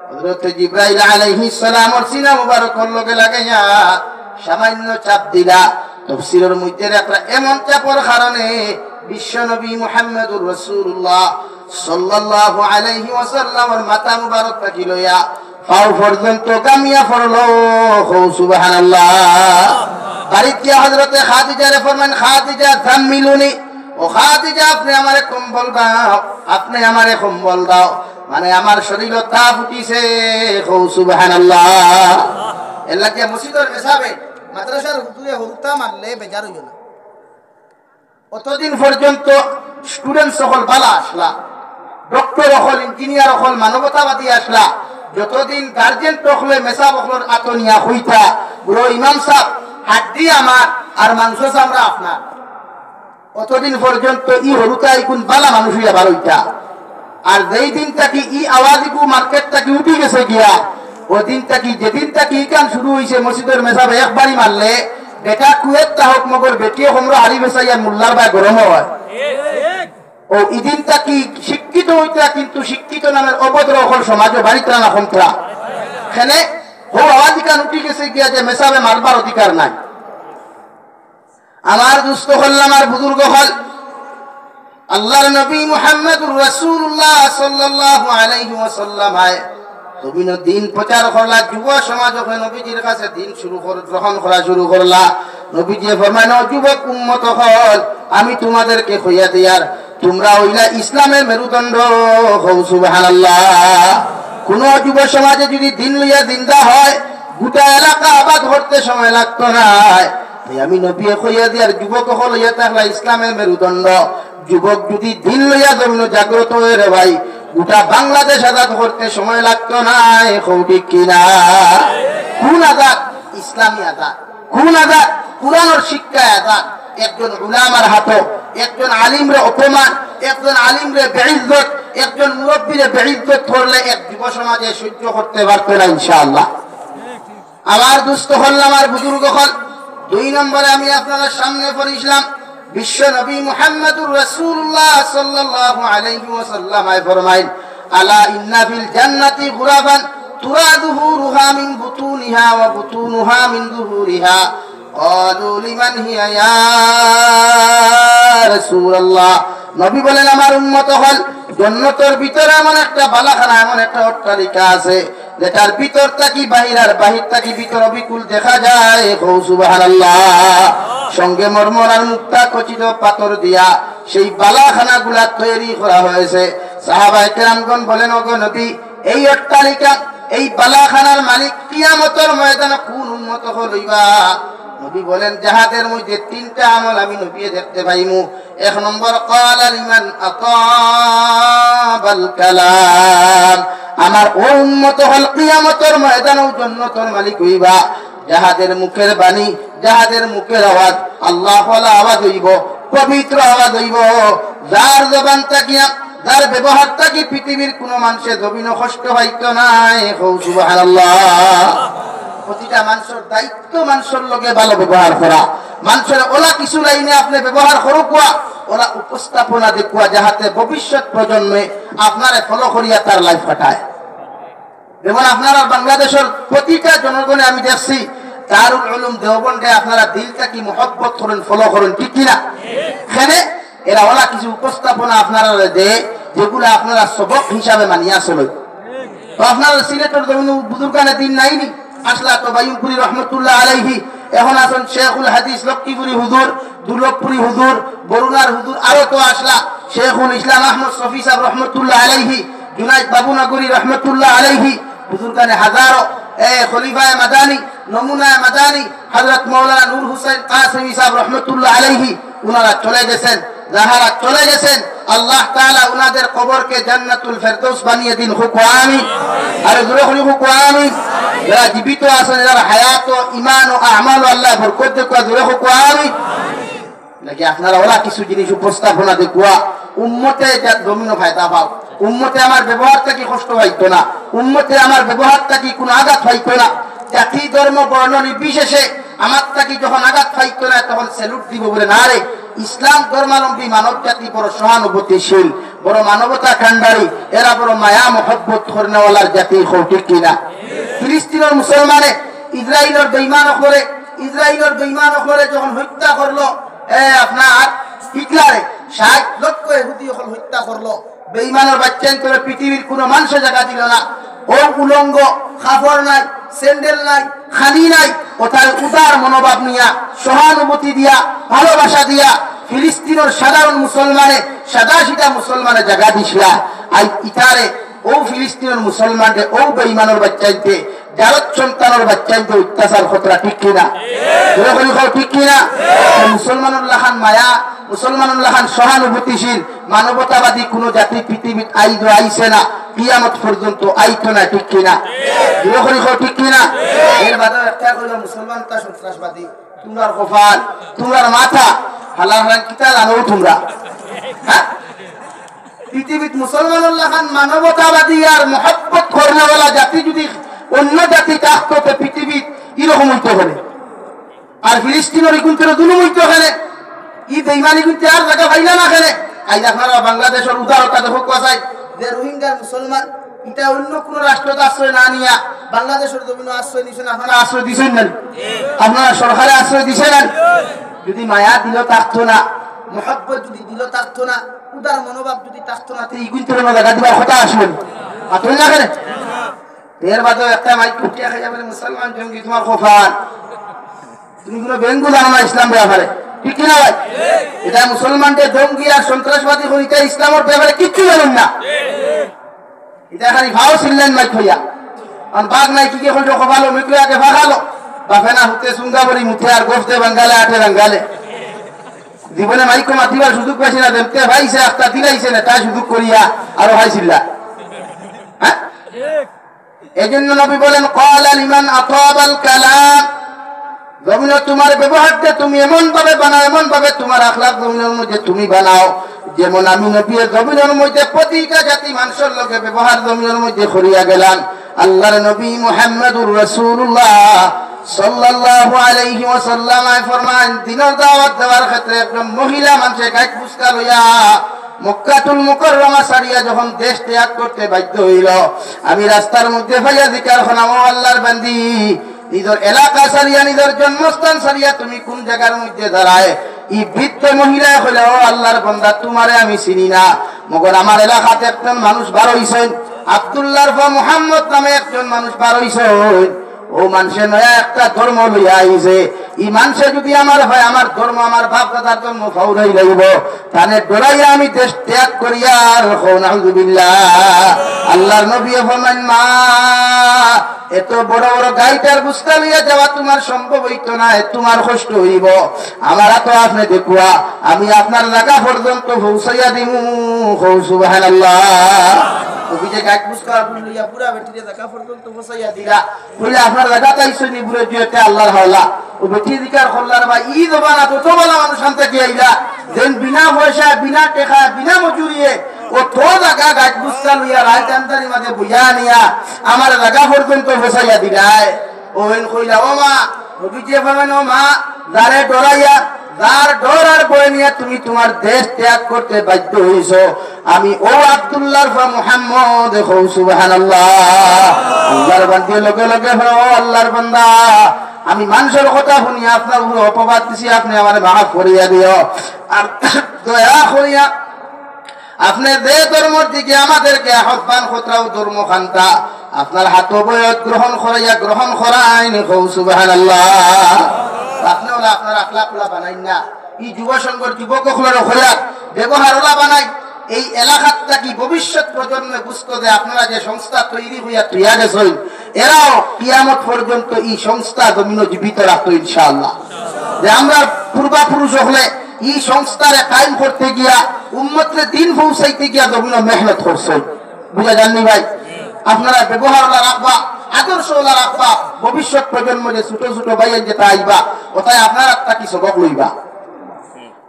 হযরতে জিবরাইল আলাইহিস সালামের সিনা মুবারকর লগে লাগাইয়া সামান্য চাপ দিলা। তাফসীরের মধ্যে একটা এমন চাপর কারণে বিশ্ব নবী মুহাম্মদুর রাসূলুল্লাহ সাল্লাল্লাহু আলাইহি ওয়াসাল্লামের মাথা মুবারক পাকি লইয়া পাও পর্যন্ত কামিয়া পড়লো। সুবহানাল্লাহ। বাড়িতে হযরতে খাদিজারে ফরমান খাদিজা জাম্মিলুনি, ও খাদিজা আপনি আমারে কম্বল দাও, আপনি আমারে কম্বল দাও, মানে আমার শরীরে তাপ উঠিছে। সুবহানাল্লাহ। এলাকে মসজিদের মেসাবে মাদ্রাসার হুজুরে হুরতা মারলে বেজার হইল না। অতদিন পর্যন্ত স্টুডেন্ট সকল বালা আসলা, ডক্টর হল, ইঞ্জিনিয়ার হল, মানবতাবাদী আসলা। যতদিন গার্জেন টকলে মেসা বকলর আতনিয়া হইতা, বুড়ো ইমাম সাহেব হাড্ডি আমার আর মাংস চামড়া আপনার, অতদিন পর্যন্ত ই হরুতা ইকুন বালা মানুষ হইয়া বার হইতা। আর যেই দিন থাকি ই আওয়াজিকু মার্কেট থাকি উঠি গেছে গিয়া, ওই দিন থাকি যেদিন থাকি ইকান শুরু হইছে মসজিদের মেসাবে একবারই মারলে বেটা কুয়েত তাহক মগর বেটিয়ে কমরো হারি বেসাইয়া মোল্লার বাই গরম হয়। ও ইদিন থাকি শিক্ষিত হইতা, কিন্তু শিক্ষিত নামের অভদ্র অকল সমাজ বাড়িতে না সন্ত্রা খেলে হো আওয়াজ ইকান উঠি গেছে গিয়া যে মেসাবে মারবার অধিকার নাই। আমার দুস্থ হল, আমার বুজুর্গ হল, আল্লাহর নবী মুহাম্মদুর রাসূলুল্লাহ সাল্লাল্লাহু আলাইহি ওয়াসাল্লাম তুমি দিন প্রচার করলা, যুব সমাজ নবীজির কাছে দিন গ্রহণ করা শুরু করলা। নবীজি ফরমানো, যুবক উম্মত হল, আমি তোমাদেরকে কইয়া দিয়ার তোমরা হইলা ইসলামের মেরুদণ্ড। সুবহানাল্লাহ। কোন যুব সমাজে যদি দিন লইয়া জিন্দা হয়, গোটা এলাকা আবাদ করতে সময় লাগতো না। আমি নবী কইয়া দিয়ার যুবক হল ইয়া তাহলে ইসলামের মেরুদণ্ড। যুবক যদি দিন লইয়া জমিন জাগ্রত হয়ে রে ভাই, গোটা বাংলাদেশ আজাদ করতে সময় লাগতো না, ঠিক কিনা? কোন আজাদ? ইসলামী আজাদ। কোন আজাদ? কুরআনের শিক্ষায় আজাদ। একজন উলামার হাত, একজন আলিমরে অপমান, একজন আলিমরে বেইজ্জত, একজন মুরব্বীরে বেইজ্জত করলে এক যুব সমাজে সহ্য করতে পারতো না ইনশাআল্লাহ। আমার দুস্থ হল, আমার বুজুর্গ হল, 2 নম্বরে আমি আপনাদের সামনে পড়িলাম বিশ্ব নবী মুহাম্মদুর রাসূলুল্লাহ সাল্লাল্লাহু আলাইহি ওয়াসাল্লাম ফরমাইন, আলা ইন্না ফিল জান্নাতি গুরাবান তুরাদুহুরুহা মিন বুতুনিহা ওয়া বুতুনুহা মিন যুহুরিহা। ক্বালু লিমান হিয়া ইয়া রাসূলুল্লাহ। নবী বলেন, আমার উম্মত হল, জান্নাতের ভিতরে এমন একটা বালাখানা, এমন একটা অট্টালিকা আছে যেটার ভিতর থাকি বাহির আর বাহির থাকি ভিতর অবিকুল দেখা যায়। সুবহানাল্লাহ। সঙ্গে মরমর আর মুক্তা খচিত পাথর দিয়া সেই বালাখানা গুলা তৈরি করা হয়েছে। সাহাবায়ে কেরামগণ বলেন, ওগো নবী, এই অট্টালিকা, এই বালাখানার মালিক কিয়ামতের ময়দানে কোন উম্মত হইবা? নবী বলেন, জাহাদের মধ্যে 3টা আমল আমি নবী দেখতে পাইমু। 1 নম্বর, ক্বালা লিমান আতাবাল কালাম, আমার ও উম্মত হল কিয়ামতের ময়দানে জান্নাতের মালিক হইবা। যাহাদের মুখের বাণী, যাহাদের মুখের আওয়াজ আল্লাহ ওয়ালা আওয়াজ হইব, পবিত্র আওয়াজ হইব, যার জবান থাকিয়া, যার ব্যবহার থাকি পৃথিবীর কোন মানুষের জমিন কষ্ট পাইতো না। সুবহানাল্লাহ। প্রতিটা মানুষের দায়িত্ব মানুষের লগে ভালো ব্যবহার করা। মানুষের ওলা কিছু লাইনে আপনি ব্যবহার করুকা, ওলা উপস্থাপনা দেখুয়া, যাহাতে ভবিষ্যৎ প্রজন্মে আপনারে ফলো করিয়া তার লাইফ কাটায়। যেমন আপনারা বাংলাদেশের প্রতিটা জনগণে আমি দেখছি দারুল উলুম দেওবন্দে আপনারা দিলটা কি মহব্বত করেন, ফলো করেন, ঠিক কিনা? এখানে এরা ওলা কিছু উপস্থাপনা আপনারা দেয় যেগুলো আপনারা সবক হিসাবে মানিয়া চলেন। তো আপনারা সিলেটের বুজুর্গানে দিন নাইনি আসলা তো বাইমপুরি রহমতুল্লাহ আলাইহি, এখন আছেন শেখুল হাদিস লক্ষ্মীপুরি হুজুর, দুর্লভপুরি হুজুর, বরুণার হুজুর, আরো তো আসলা শেখুল ইসলাম আহমদ শফি সাহেব রহমতুল্লাহ আলাইহি, জুনাইদ বাবুনগরী রহমতুল্লাহ আলাইহি, বুজুর্গানে হাজারো, খলিফায়ে মাদানী, নমুনায়ে মাদানী হযরত মাওলানা নূর হোসেন কাসেমী সাহেব রহমতুল্লাহ আলাইহি, উনারা চলে গেছেন। যাহারা চলে গেছেন আল্লাহ তাআলা উনাদের কবরকে জান্নাতুল ফেরদৌস বানিয়ে দিন। হুকু আমিন। আর জোরে করে হুকু আমিন। যারা জীবিত আছেন, যারা হায়াত ও ঈমান ও আমাল আল্লাহ বরকত দেয়া, জোরে হুকু আমিন। নাকি আপনারা ওরা কিছু জিনিস উপস্থাপনা দেখুয়া উম্মতে যা জমিন ফায়দা পাও, উম্মতে আমার ব্যবহারটা কি কষ্ট হইতো না, উম্মতে আমার ব্যবহারটা কি কোনো আঘাত হইতো না, জাতি ধর্ম বর্ণ নির্বিশেষে আমার তাকি যখন আঘাত পাইতো না তখন স্যালুট দিব বলে, না রে, ইসলাম ধর্মাবলম্বী মানব জাতি বড় সহানুভূতিশীল, বড় মানবতা কান্ডারি, এরা বড় মায়া মহব্বত করনেওয়ালার জাতি, ঠিক কিনা? ফিলিস্তিনের মুসলমানে ইসরায়েলের বেঈমান করে, ইসরায়েলের বেঈমান করে যখন হত্যা করলো আপনার হিটলারে 60 লক্ষ ইহুদি যখন হত্যা করলো, বেঈমানের বাচ্চা করে পৃথিবীর কোনো মানুষের জায়গা দিল না। ও উলঙ্গ, কাপড় নাই, স্যান্ডেল নাই, খানি নাই, ওটার উদার মনোভাব নিয়া, সহানুভূতি দিয়া, ভালোবাসা দিয়া ফিলিস্তিনের সাধারণ মুসলমানে, সাদা সিধা মুসলমানের জায়গা দিছিলা। আই ইতারে ও ফিলিস্তিনের মুসলমানকে ও বেঈমানের বাচ্চাইতে, জারত সন্তানের বাচ্চাইতে অত্যাচার খতরা, ঠিক কিনা? ঠিক কিনা? মুসলমানুর লাখান মায়া, মুসলমানুর লাখান সহানুভূতিশীল মানবতাবাদী কোন জাতি পৃথিবীত আইছে না, কিয়ামত পর্যন্ত আইতো না, ঠিক কিনা? ঠিক কিনা? এর বাদে একটা কইলো মুসলমান তা সন্ত্রাসবাদী, তোমার কপাল, তোমার মাথা হালাল হালাল কিতা জানো তোমরা? হ্যাঁ, পৃথিবীত মুসলমানুর লাখান মানবতাবাদী আর মহব্বত করনেওয়ালা জাতি যদি অন্য জাতি থাকতো তো পৃথিবীত এরকম হইতে পারে। আর ফিলিস্তিনের কিন্তু দুলুম হইতে ওখানে, ই বেঈমানি কিন্তু আর জায়গা পাইলা না এখানে। আজ আপনারা বাংলাদেশের উদারতা দেখো কোথায় যে রোহিঙ্গার মুসলমান, এটা অন্য কোন রাষ্ট্রতে আশ্রয় না নিয়া বাংলাদেশের জমিনে আশ্রয় নিছেন। আপনারা আশ্রয় দিছেন না? আপনারা সরকারে আশ্রয় দিছেন না? যদি মায়া দিল থাকতো না, মহব্বত যদি দিল থাকতো না, উদার মনোভাব যদি থাকতো না, এই কিন্তু জায়গা দিবার কথা আসবেন আপনি না কেন? এর বাদে একটা মাইক কুটিয়া খাই যাবে, মুসলমান জঙ্গি তোমার কপাল, তুমি কোনো বেঙ্গু জানো না ইসলাম ব্যাপারে, ঠিক কিনা ভাই? এটা মুসলমানদের জঙ্গি আর সন্ত্রাসবাদী হইতে ইসলামের ব্যাপারে কিচ্ছু জানেন না। এটা খালি ভাও ছিলেন মাইক হইয়া, আর বাঘ নাই কি কি হইল কপালো মিটলো আগে ভাগালো, বাপে না হুতে সুঙ্গা বলি মুঠে আর গোফতে বাঙ্গালে আটে বাঙ্গালে, জীবনে মাইক মাতিবার সুযোগ পাইছে না, দেখতে ভাইছে একটা দিলাইছে না, তাই সুযোগ করিয়া আরো ভাইছিলা এজন্য নবী বলেন ক্বালা লিমান আতাবাল কালাম, জমিন তোমার ব্যবহারটা তুমি এমন ভাবে বানাও, এমন ভাবে তোমার আখলাক জমিনের মধ্যে তুমি বানাও যেমন আমি নবী জমিনের মধ্যে প্রতিটা জাতি মানুষের লোকে ব্যবহার জমিনের মধ্যে করিয়া গেলাম। আল্লাহর নবী মুহাম্মদুর রাসূলুল্লাহ সাল্লাল্লাহু আলাইহি ওয়াসাল্লাম ফরমান, দিনের দাওয়াত দেওয়ার ক্ষেত্রে একজন মহিলা মানুষে গায়ে ফুসকা লইয়া মক্কাতুল মুকাররমা সারিয়া যখন দেশ ত্যাগ করতে বাধ্য হইল, আমি রাস্তার মধ্যে ভাইয়া জিকার খনাম, আল্লাহর বান্দি নিজের এলাকা সারিয়া নিজের জন্মস্থান সারিয়া তুমি কোন জায়গার মধ্যে দাঁড়ায় এই বৃদ্ধ মহিলা হইলে, ও আল্লাহর বান্দা তোমারে আমি চিনি না, মগর আমার এলাকাতে একজন মানুষ বার হইছেন আব্দুল্লাহর পর মুহাম্মদ নামে একজন মানুষ বার হইছেন, ও মানুষের নয়া একটা ধর্ম লইয়া আইছে, এই মানুষে যদি আমার হয় আমার ধর্ম আমার বাপ দাদার ধর্ম ফাউরাই লাগব, তাহলে ডরাইয়া আমি দেশ ত্যাগ করিয়া নাউযুবিল্লাহ। আল্লাহর নবী ফরমান, মা এত বড় বড় গাইটার বুঝকা লইয়া যাওয়া তোমার সম্ভব হইত না, তোমার কষ্ট হইব, আমার তো আপনি দেখুয়া আমি আপনার লাগা পর্যন্ত পৌঁছাইয়া দিমু, সুবহানাল্লাহ। অভিজে গাইট বুঝকা লইয়া পুরা বেটিরে লাগা পর্যন্ত পৌঁছাইয়া দিলা, কইলে আপনার লাগা তাইছনি বুড়ে দিতে আল্লাহর হাওলা, ও বেটি দিকার খল্লার বা ই জবানা তো তোবালা মানুষ আনতে কি আইলা, যেন বিনা পয়সা বিনা টাকা বিনা মজুরিয়ে ও তো লাগা গাইট বুঝকা লইয়া রাত আন্দারি মাঝে বুঝা নিয়া আমার লাগা পর্যন্ত পৌঁছাইয়া দিলায়। ওহেন কইলা, ও মা অভিজে ফরমান, ও মা যারে ডরাইয়া যার ডর আর বয়ে নিয়ে তুমি তোমার দেশ ত্যাগ করতে বাধ্য হইছ, আমি ও আব্দুল্লাহর পর মুহাম্মদ, সুবহানাল্লাহ। আল্লাহর বান্দা লগে লগে ও আল্লাহর বান্দা, আমি মানুষের কথা শুনি আপনার উপর অপবাদ দিছি, আপনি আমার মাফ করিয়া দিও, আর দয়া করিয়া আপনি যে ধর্মের দিকে আমাদেরকে আহ্বান খতরাও ধর্ম খান্তা আপনার হাত বয়ত গ্রহণ করাইন, সুবহানাল্লাহ। আপনি ওলা আপনার আখলাকুলা বানাইন না, এই যুব সংঘর যুবকগুলোর হইয়া ব্যবহার ওলা বানাই, এই এলাকাটা কি ভবিষ্যৎ প্রজন্মে বুঝতো যে আপনারা যে সংস্থা তৈরি হইয়া তৈয়া গেছেন, এরাও কিয়ামত পর্যন্ত এই সংস্থা জমিন জীবিত রাখতো ইনশাআল্লাহ। যে আমরা পূর্বাপুরুষ হলে এই সংস্থারে কায়েম করতে গিয়া উম্মতরে দিন পৌঁছাইতে গিয়া জমিন মেহনত করছেন, বুঝা যাননি ভাই? আপনারা ব্যবহার ওলা রাখবা, আদর্শ ওলা রাখবা, ভবিষ্যৎ প্রজন্ম যে ছোট ছোট ভাইয়ের যেটা আইবা ওটাই আপনার একটা কি সবক লইবা।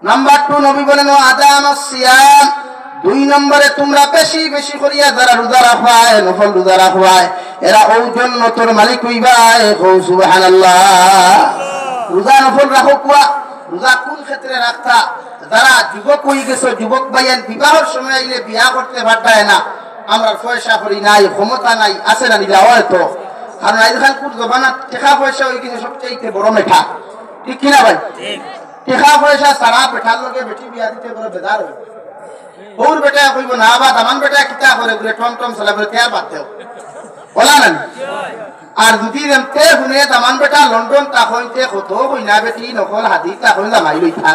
নাম্বার 2 নবী বলেন, ও আদামাস সিয়াম, 2 নম্বরে তোমরা বেশি বেশি করিয়া যারা রোজা রাখবায়, নফল রোজা রাখবায়, এরা ওই জন্য তোর মালিক হইবায়, সুবহানাল্লাহ। রোজা নফল রাখো কুয়া, রোজা কোন ক্ষেত্রে রাখতা, যারা যুবক হয়ে গেছে যুবক ভাইয়ের বিবাহের সময় আইলে বিয়া করতে পারতায় না, আমরা পয়সা করি নাই, ক্ষমতা নাই, আছে না নিলা হয়তো, কারণ আজকাল কোন জমানা টাকা পয়সা হয়ে গেছে সবচেয়ে বড় মেঠা, ঠিক কিনা ভাই? টাকা পয়সা সারা পেঠার লগে বেটি বিয়া দিতে বড় বেজার হয়। ওর বেটা কইব না বা দামান বেটা কিতা করে বলে টমটম চলা বলে তেয়ার বাদ দেও বলা না। আর যদি তে শুনে দামান বেটা লন্ডন তা হইতে কত কইনা বেটি নকল হাদি তা হই জামাই লইতা।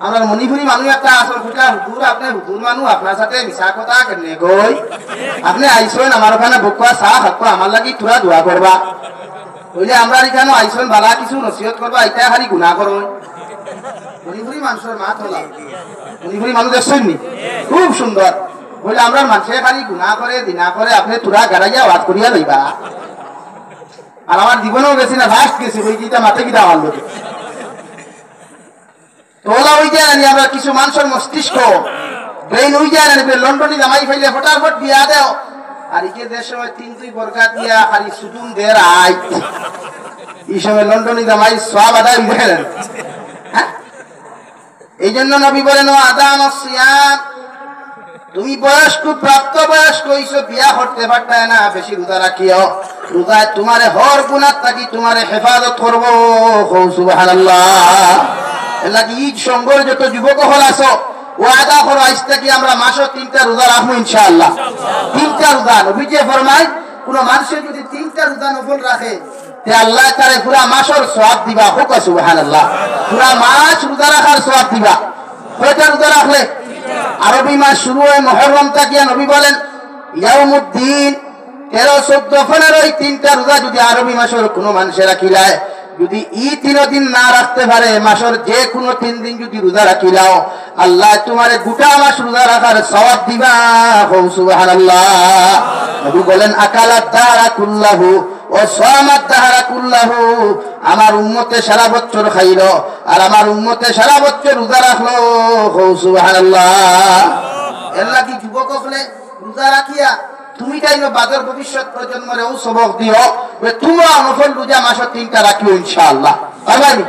আমার মণিপুরি মানুষ একটা আসল ফুটা হুজুর, আপনি হুজুর মানুষ, আপনার সাথে মিশা কথা কেনে গই, আপনি আইসেন আমার ওখানে বকুয়া চাহ খাকো, আমার লাগি তোরা দোয়া করবা, বলে আমরা এখানে আইসেন বালা কিছু নসিহত করবা, এটা খালি গুনাহ করো। মণিপুরি মানুষের মা তোলা, মণিপুরি মানুষ দেখছেন নি, খুব সুন্দর, বলে আমরা মানুষে খালি গুনাহ করে দিনা করে, আপনি তোরা গাড়াইয়া ওয়াজ করিয়া লইবা। আর আমার জীবনেও গেছি না, লাস্ট গেছি ওই গীতা মাথে গীতা আমার লোকে তোলা হয়ে যায় না। আমরা কিছু মানুষের মস্তিষ্ক ব্রেন হয়ে যায় না, লন্ডনে জামাই ফেলে ফটাফট বিয়া দেও, আর ইকে যে সময় 3-2 বরকাত দিয়া খালি সুতুন দের আই, এই সময় লন্ডনে জামাই সব আদায় হয়ে যায়। হ্যাঁ, এই জন্য নবী বলেন, ও আদামাস সিয়াম, তুমি বয়স্ক প্রাপ্ত বয়স্ক হইছো, বিয়া করতে পারতায় না, বেশি রোজা রাখিও, রোজায় তোমারে হর গুনাহ থাকি তোমারে হেফাজত করবো, সুবহানাল্লাহ। এলাকি ঈদ সংঘর যত যুবক হল আছো, ও আদা করো আজ থেকে আমরা মাসে 3টা রোজা রাখবো ইনশাআল্লাহ। 3টা রোজা নবীজি ফরমায়, কোন মানুষের যদি 3টা রোজা নফল রাখে তে আল্লাহ তারে পুরা মাসের সওয়াব দিবা, হোক সুবহানাল্লাহ, পুরা মাস রোজা রাখার সওয়াব দিবা। কয়টা রোজা রাখলে? আরবি মাস শুরু হয় মুহররম তাকিয়া, নবী বলেন ইয়াউমুদ্দিন, 13, 14, 15 এই 3টা রোজা যদি আরবি মাসের কোন মানুষে রাখিলায়, যদি এই 3 দিন না রাখতে পারে, মাসের যে কোনো 3 দিন যদি রোজা রাখিলাও, আল্লাহ তোমারে গোটা মাস রোজা রাখার সওয়াব দিবা, সুবহানাল্লাহ। নবী বলেন আকালাত দাহরা কুল্লাহু ও সামাত দাহরা কুল্লাহু, আমার উম্মতে সারা বছর খাইল আর আমার উম্মতে সারা বছর রোজা রাখলো। সুবহানাল্লাহ। এর লাগি যুবক হলে রোজা রাখিয়া তুমি তাইনো বাদর ভবিষ্যৎ প্রজন্মরে ও সবক দিও যে তোমরা নফল রোজা মাসের 3টা রাখিও ইনশাআল্লাহ। পারবানি?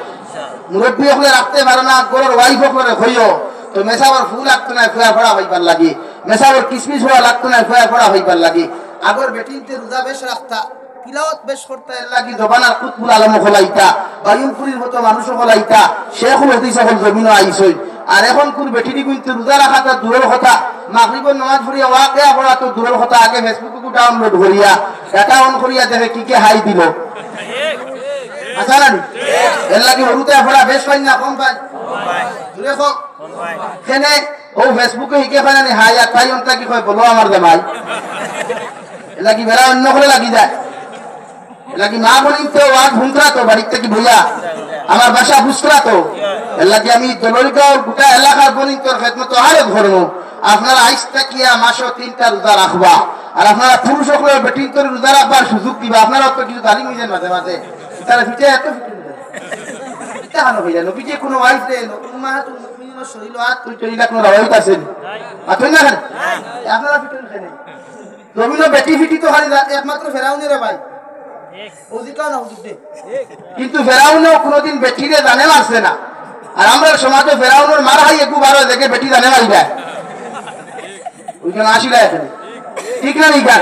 মুরব্বী হলে রাখতে পারো না, গরুর ওয়াইফ হলে হইও তো মেসাবর ফুল লাগতো না, ফুয়া ফড়া হইবার লাগি, মেসাবর কিসমিস হওয়া লাগতো না, ফুয়া ফড়া হইবার লাগি। আগর বেটিনতে রোজা বেশ রাখতা, তিলাওয়াত বেশ করতে, এর লাগি জবানার কুতবুল আলম হলাইতা, বায়ুমপুরীর মতো মানুষ হলাইতা, শেখুল হাদিস হল জমিনও আইসই। আর এখন কোন বেটিনি কিন্তু রোজা রাখাটা দূরের কথা, মাগরিবের নামাজ পড়িয়া ওয়াকিয়া পড়া তো দূরের কথা, আগে ফেসবুকে ডাউনলোড করিয়া ডাটা অন করিয়া দেখে কি কে হাই দিল। আচ্ছা না এর লাগি হরুতে পড়া বেশ পাই না কম পাই? দূরে হোক কেনে ও ফেসবুকে হিকে পাই না হাই আর তাই অন্তা কি কয় বলো আমার জামাই, এর লাগি বেড়া অন্য করে লাগি যায়। এর লাগি মা বলি তো ওয়াজ ভুমরা তো বাড়িতে কি বইয়া আমার বাসা বুসরা তো, এর লাগি আমি দলরিগাঁও গোটা এলাকার বলি তোর খেদমত আরো ধরবো। আপনারা আইস থাকিয়া মাসে 3টা রোজা রাখবা আর আপনারা পুরুষ সকলের বেটিন তোর রোজা রাখবার সুযোগ দিবা। আপনারা তো কিছু দাঁড়িয়ে হয়ে মাঝে মাঝে তারা ফিটে এত ফিটে হানো হয়ে যায়। নবীজি কোনো ওয়াইফ রে উম্মা তো মুমিনের শরীর হাত তুই চলিলা কোনো রাওয়াইত আছেন আছেন না? আপনারা ফিটে খানে জমিনো বেটি ফিটি তো খালি একমাত্র ফেরাউনের ভাই ওদিকা না ওদিকে, কিন্তু ফেরাউনও কোনোদিন বেটিরে জানে মারছে না। আর আমরা সমাজে ফেরাউনের মারা হয় একটু বারো দেখে বেটি জানে মারি যায় ওইখানে আসিলা এখানে, ঠিক না? নি গান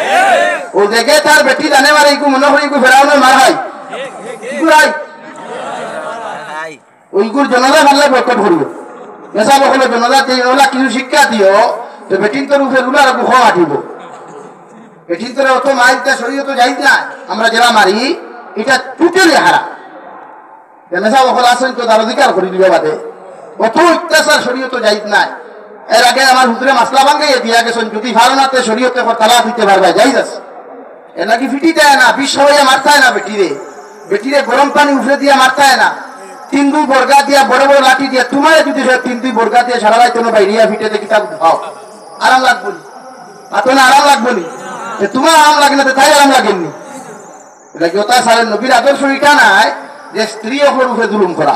ও দেখে তার বেটি জানে মারে একটু মনে করি একটু ফেরাউনের মারা হয় ওইগুর জনতা ভালো বয়কট করবে। নেশা বকলে জনতা ওলা কিছু শিক্ষা দিও তো বেটিন তোর উপরে রুলার গুহ আটিব। বেটিন তোর অত মাইলটা শরীর তো যাই না, আমরা যারা মারি এটা টুটেলি হারা। নেশা বকল আসেন তো তার অধিকার করে দিবে বাদে অত অত্যাচার শরীর তো যাই নাই। এর আগে আমার হুজুরে মাসলা ভাঙ্গাইয়ে দিয়া গেছেন যদি ভারনাতে শরীয়তে তালাক দিতে পারবে যাই যাচ্ছে। এর নাকি ফিটি দেয় না, বিষ হইয়া মারতায় না বেটিরে, বেটিরে গরম পানি উঠে দিয়া মারতায় না, 3-2 বর্গা দিয়া বড় বড় লাঠি দিয়া তোমার যদি 3-2 বর্গা দিয়ে সারা রাত তোমার বাইরিয়া ফিটে কিতাব খাও আরাম লাগবো নি? মাতো না আরাম লাগবো নি? তোমার আরাম লাগে না তো তাই আরাম লাগেননি। এটা কি ওটা সারের নবীর আদর্শ এটা নাই যে স্ত্রী ওপর উঠে জুলুম করা।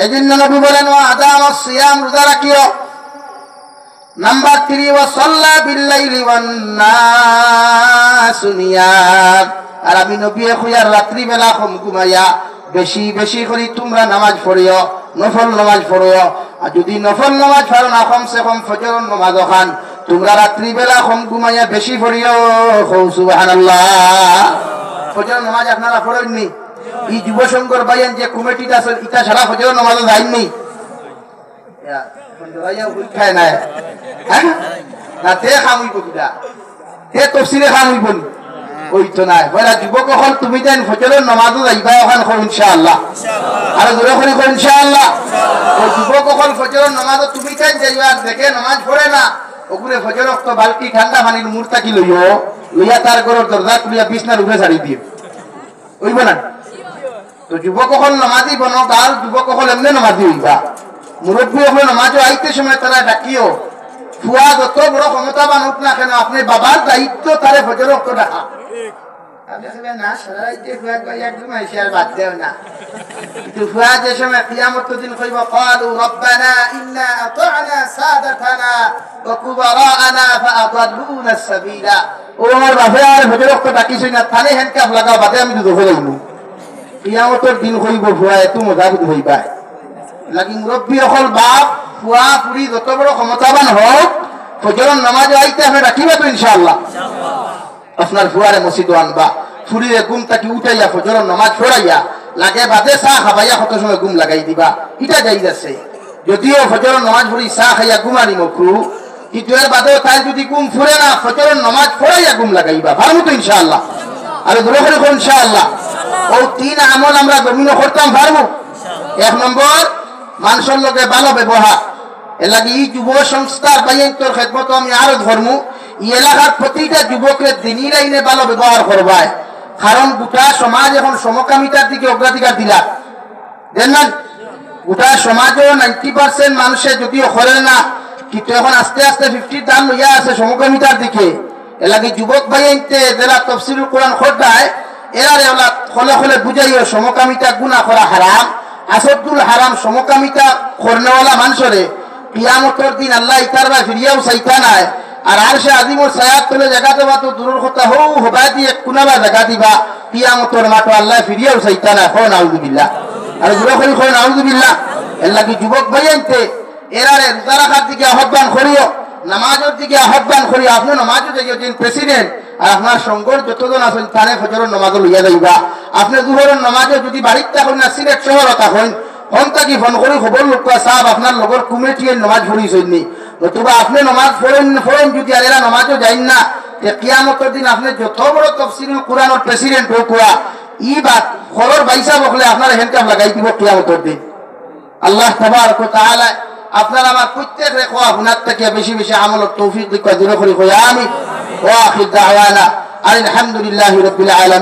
এই জন্য নবী বলেন ও আদাম সিয়াম রোজা রাখিও। নাম্বার 3 ওয়া সাল্লা বিল্লাইলি ওয়ান নাসু নিয়াম। আর আমি নবী খুয়ার রাত্রি বেলা কম ঘুমাইয়া বেশি বেশি করে তোমরা নামাজ পড়িও, নফল নামাজ পড়িও। আর যদি নফল নামাজ পড়ো না কমসে কম ফজর নামাজ খান তোমরা রাত্রি বেলা কম ঘুমাইয়া বেশি পড়িও। সুবহানাল্লাহ। ফজর নামাজ আপনারা পড়েননি? এই যুব সংঘর বাইন যে কমিটিটা আছে এটা সারা ফজর নামাজ যায়নি খায় না না তে খামইব কিনা তে তফসিরে খামইব নি ওই তো নাই বলা যুবক হল তুমি যেন ফজরের নামাজও যাইবা ওখান কো ইনশাআল্লাহ। আর জোরে করে কো ইনশাআল্লাহ। ওই যুবক হল ফজরের নামাজও তুমি যেন যাইবা দেখে নামাজ পড়ে না ওগুরে ফজর ওয়াক্ত বালতি ঠান্ডা পানির মুরতা কি লইও লইয়া তার ঘরের দরজা খুলিয়া বিছনার উপরে ছাড়ি দিও ওইব না। তো যুবক হল নামাজি বনো গাল যুবক হল এমনি নামাজি হইবা। মুরব্বী হল নামাজও আইতে সময় তারা ডাকিও ফুয়া যত বড় ক্ষমতাবান হোক না কেন আপনি বাবার দায়িত্ব তারে ফজর ওয়াক্ত ডাকা। না সারা রাইতে ফুয়া কই একদম আইসি আর বাদ দেও না, কিন্তু ফুয়া যে সময় কিয়ামত দিন কইব ক্বালু রব্বানা ইন্না আতা'না সাদাতানা ওয়া কুবারা'না ফাআদাল্লুনা সাবিলা। ও আমার বাপে আর ফজর ওয়াক্ত ডাকিছই না থানে হ্যান্ডকাপ লাগাও বাদে আমি দুধ হইলাম। কিয়ামতের দিন কইব ফুয়া এত মজা বুঝ হইবা লাগি। মুরব্বী হল বাপ ফুয়া পুরি যত বড় ক্ষমতাবান হোক ফজরের নামাজ আইতে আপনি রাখিবা তো ইনশাআল্লাহ। আপনার ফুয়ারে মসজিদে আনবা, ফুরিরে ঘুম তাকি উঠাইয়া ফজরের নামাজ পড়াইয়া লাগে বাদে চা খাবাইয়া কত সময় ঘুম লাগাই দিবা এটা যাই যাচ্ছে। যদিও ফজরের নামাজ পড়ি চা খাইয়া ঘুমানি মকরু, কিন্তু এর বাদেও তাই যদি ঘুম ফুরে না ফজরের নামাজ পড়াইয়া ঘুম লাগাইবা পারবো তো ইনশাআল্লাহ। আর দূরে করে ইনশাআল্লাহ। ও 3 আমল আমরা জমিন করতাম পারবো। 1 নম্বর মানুষের লোকে ভালো ব্যবহার। এর লাগে এই যুব সংস্থার বাইন্তর খেদমত আমি আরো ধর্ম এই এলাকার প্রতিটা যুবকের দিনই লাইনে ভালো ব্যবহার করবায়। কারণ গোটা সমাজ এখন সমকামিতার দিকে অগ্রাধিকার দিলা দেন না। গোটা সমাজও 90% মানুষের যদিও করে না, কিন্তু এখন আস্তে আস্তে 50 দাম লইয়া আছে সমকামিতার দিকে। এলাকি যুবক ভাই আনতে যারা তাফসীরুল কোরআন খোদায় এরারে ওলা খলে খলে বুঝাইও সমকামিতা গুনাহ করা হারাম আসদুল হারাম সমকামিতা করনেওয়ালা মানুষরে কিয়ামতের দিন আল্লাহ ইতারবা ফিরিয়াও চাইতা নাই আর আরশে আজিমর ছায়াত তলে জায়গা দেওয়া তো দূরের কথা হও হবা দিয়ে কোনাবা জায়গা দিবা কিয়ামতের মাঠে আল্লাহ ফিরিয়াও চাইতা নাই খ নাউযুবিল্লাহ আর দূরে করি খ নাউযুবিল্লাহ এর লাগি যুবক ভাই আনতে এরারে রোজা রাখার দিকে আহ্বান করিও নামাজের দিকে আহ্বান করি আপনি নামাজও যাইও দিন প্রেসিডেন্ট আর আপনার সঙ্গর যতজন আছেন তানে ফজরের নামাজও লইয়া যাইবা আপনি দুহরের নামাজও যদি বাড়িতে থাকেন না সিলেট শহরত থাকেন ফোন থাকি ফোন করি খবর লোক সাহেব আপনার লগর কমিটির নামাজ পড়িছেন নতুবা আপনি নামাজ পড়েন যদি আর এরা নামাজও যাইন না কিয়ামতের দিন আপনি যত বড় তাফসীরুল কোরআনের প্রেসিডেন্ট হোক ই বাত খবর বাইসা বকলে আপনার হেনকাম লাগাই দিব কিয়ামতের দিন আল্লাহ তাবারক ওয়া তাআলা আপনার আমার প্রত্যেক রেখো আপনার থেকে বেশি বেশি আমলের তৌফিক দিক দূরে করি আমিন ওয়া আখির দাওয়ানা আলহামদুলিল্লাহি রাব্বিল আলামিন।